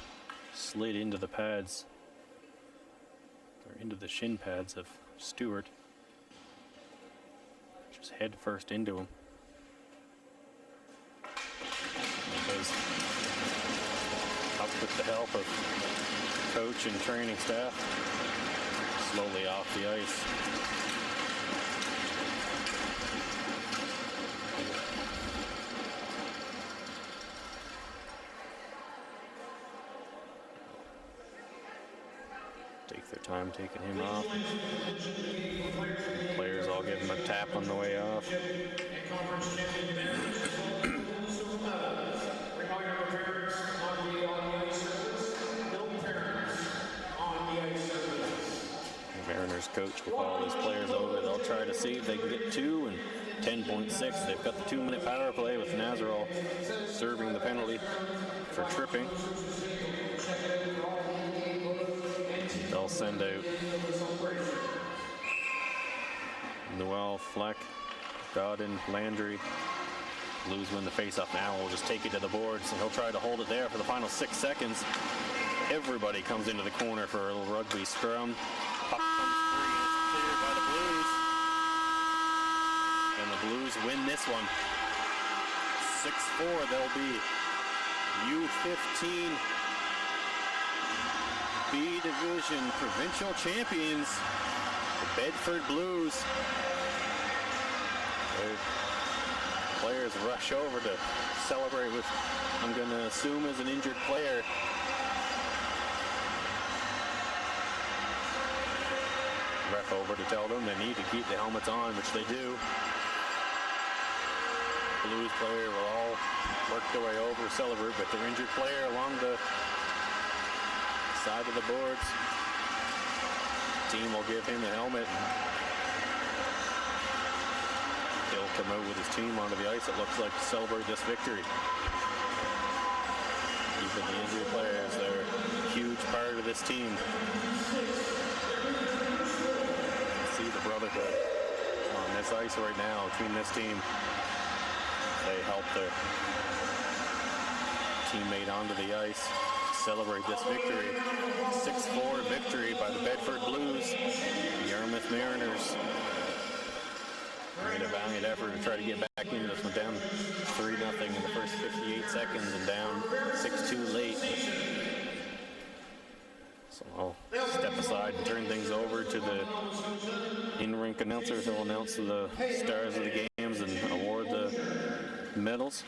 slid into the pads, or into the shin pads of Stewart. Just head first into him. Because up with the help of coach and training staff, slowly off the ice. Take their time taking him off. Players all give him a tap on the way off. Mariners coach will call his players over. They'll try to see if they can get 2 and 10.6. They've got the 2-minute power play with Nazareth serving the penalty for tripping. They'll send out Noel, Fleck, Godin, Landry. Blues win the faceoff now. We'll just take it to the boards, and he'll try to hold it there for the final 6 seconds. Everybody comes into the corner for a little rugby scrum. Puck comes free, and it's cleared by the Blues. And the Blues win this one. 6-4, they'll be U15-B Division provincial champions, the Bedford Blues. Their players rush over to celebrate with, I'm going to assume, as an injured player. Ref over to tell them they need to keep the helmets on, which they do. Blues player will all work their way over, celebrate with their injured player along the side of the boards. Team will give him a helmet. He'll come out with his team onto the ice, it looks like, to celebrate this victory. Even the injured players, they're a huge part of this team. See the brotherhood on this ice right now between this team. They help their teammate onto the ice to celebrate this victory. 6-4 victory by the Bedford Blues. The Yarmouth Mariners made a valiant effort to try to get back into this one, down 3-0 in the first 58 seconds and down 6-2 late. So I'll step aside and turn things over to the in-rink announcers who will announce the stars of the games and award the medals.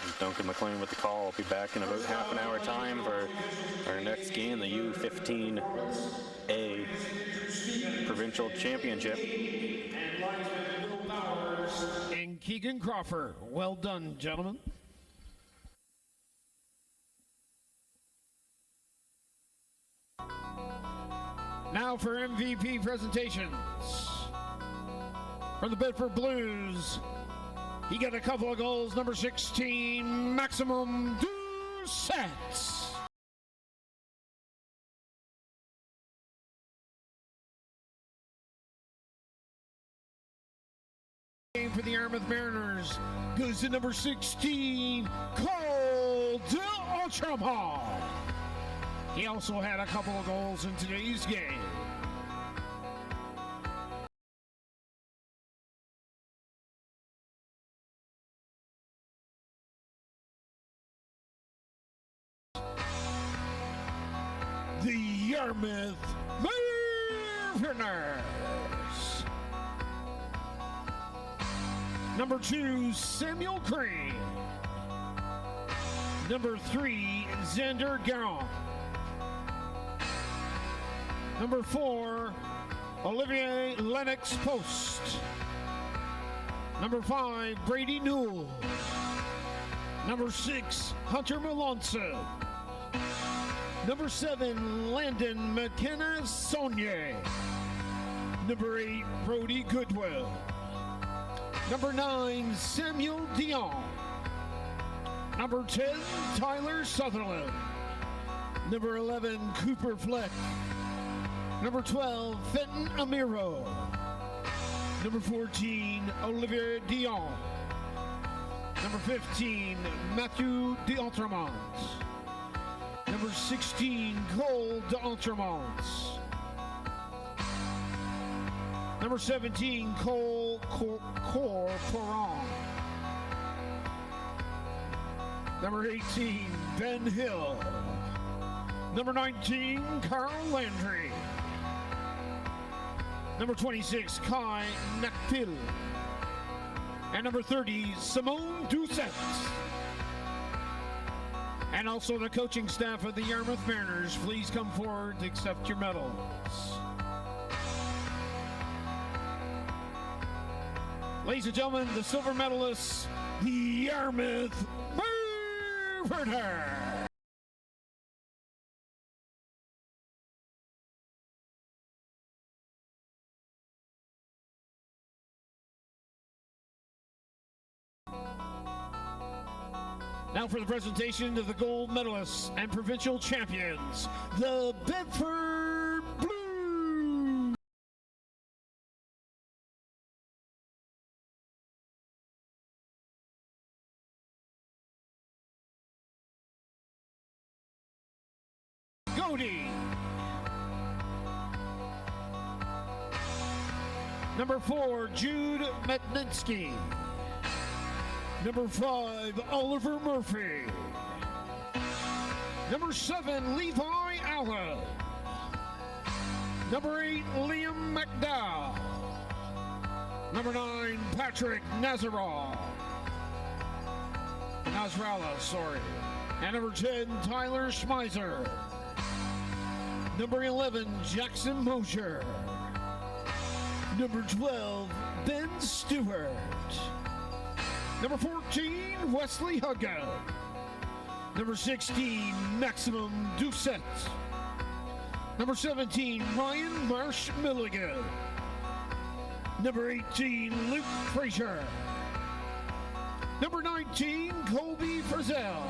And Duncan McLean with the call. I'll be back in about half an hour time for our next game, the U15-A Provincial Championship. And Keegan Crawford. Well done, gentlemen. Now for MVP presentations. From the Bedford Blues, he got a couple of goals. Number 16, Maximum Doucette. For the Yarmouth Mariners goes to number 16, Cole D'Otrama. He also had a couple of goals in today's game. The Yarmouth Mariners. Number 2, Samuel Crane. Number 3, Xander Garon. Number 4, Olivier Lennox Post. Number 5, Brady Newell. Number 6, Hunter Malonzo. Number 7, Landon McKenna Saunier. Number 8, Brody Goodwill. Number 9, Samuel Dion. Number 10, Tyler Sutherland. Number 11, Cooper Fleck. Number 12, Fenton Amiro. Number 14, Olivier Dion. Number 15, Matthew D'Entremont. Number 16, Cole D'Entremont. Number 17, Cole Corporon. Number 18, Ben Hill. Number 19, Carl Landry. Number 26, Kai Nakpil. And number 30, Simone Doucette. And also the coaching staff of the Yarmouth Mariners, please come forward to accept your medals. Ladies and gentlemen, the silver medalists, the Yarmouth Mariners. Now for the presentation of the gold medalists and provincial champions, the Bedford Blues. Godey. Number 4, Jude Metninsky. Number 5, Oliver Murphy. Number 7, Levi Allen. Number 8, Liam McDowell. Number 9, Patrick Nazarala, sorry. And number 10, Tyler Schmeiser. Number 11, Jackson Mosher. Number 12, Ben Stewart. Number 14, Wesley Hugga. Number 16, Maximum Doucette. Number 17, Ryan Marsh Milligan. Number 18, Luke Frazier. Number 19, Colby Frizzell.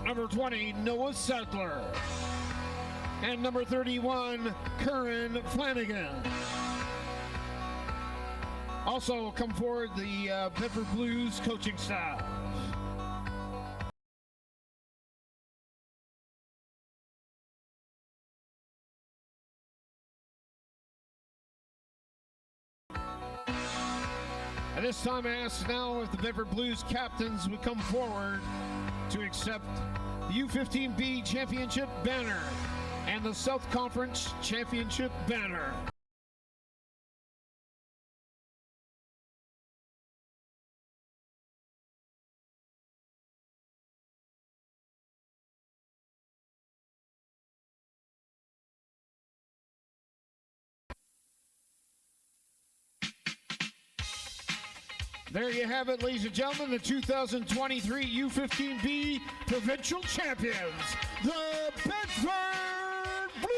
Number 20, Noah Sadler. And number 31, Curran Flanagan. Also come forward the Bedford Blues coaching staff. At this time, I ask now if the Bedford Blues captains would come forward to accept the U15-B championship banner and the South Conference championship banner. There you have it, ladies and gentlemen, the 2023 U15-B provincial champions, the Bedford Blues.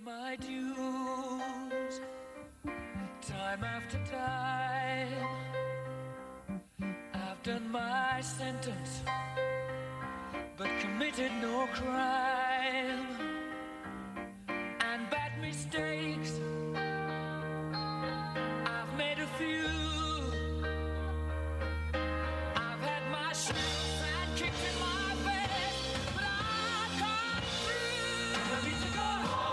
My dues, time after time, I've done my sentence, but committed no crime, and bad mistakes, I've made a few, I've had my shots and kicked in my face, but I've come through. I need to go on.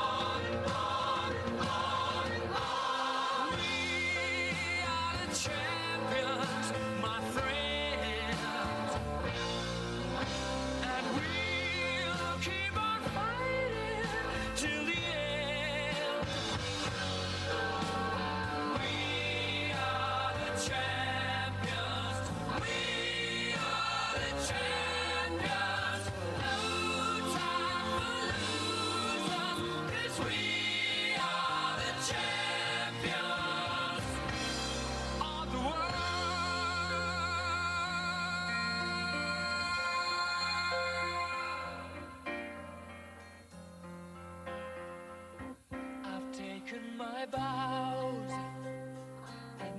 my vows,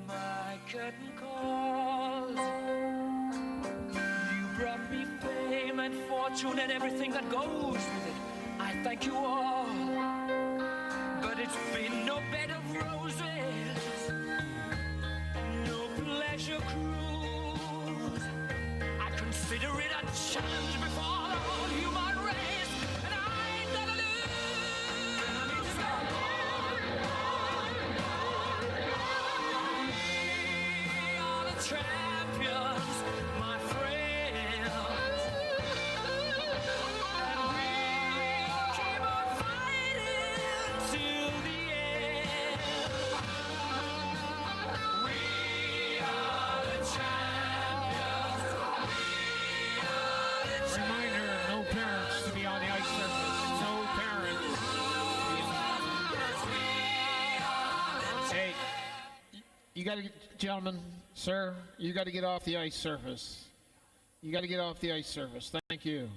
my curtain calls. You brought me fame and fortune and everything that goes with it. I thank you all, but it's been no bed of roses, no pleasure cruise. I consider it a challenge before the whole human race, and I ain't gonna lose. We are the champions, my friends, and we'll keep on fighting till the end. We are the champions. Reminder, no parents to be on the ice surface. No parents. Hey, you got to, gentlemen, sir, you got to get off the ice surface. You got to get off the ice surface. Thank you.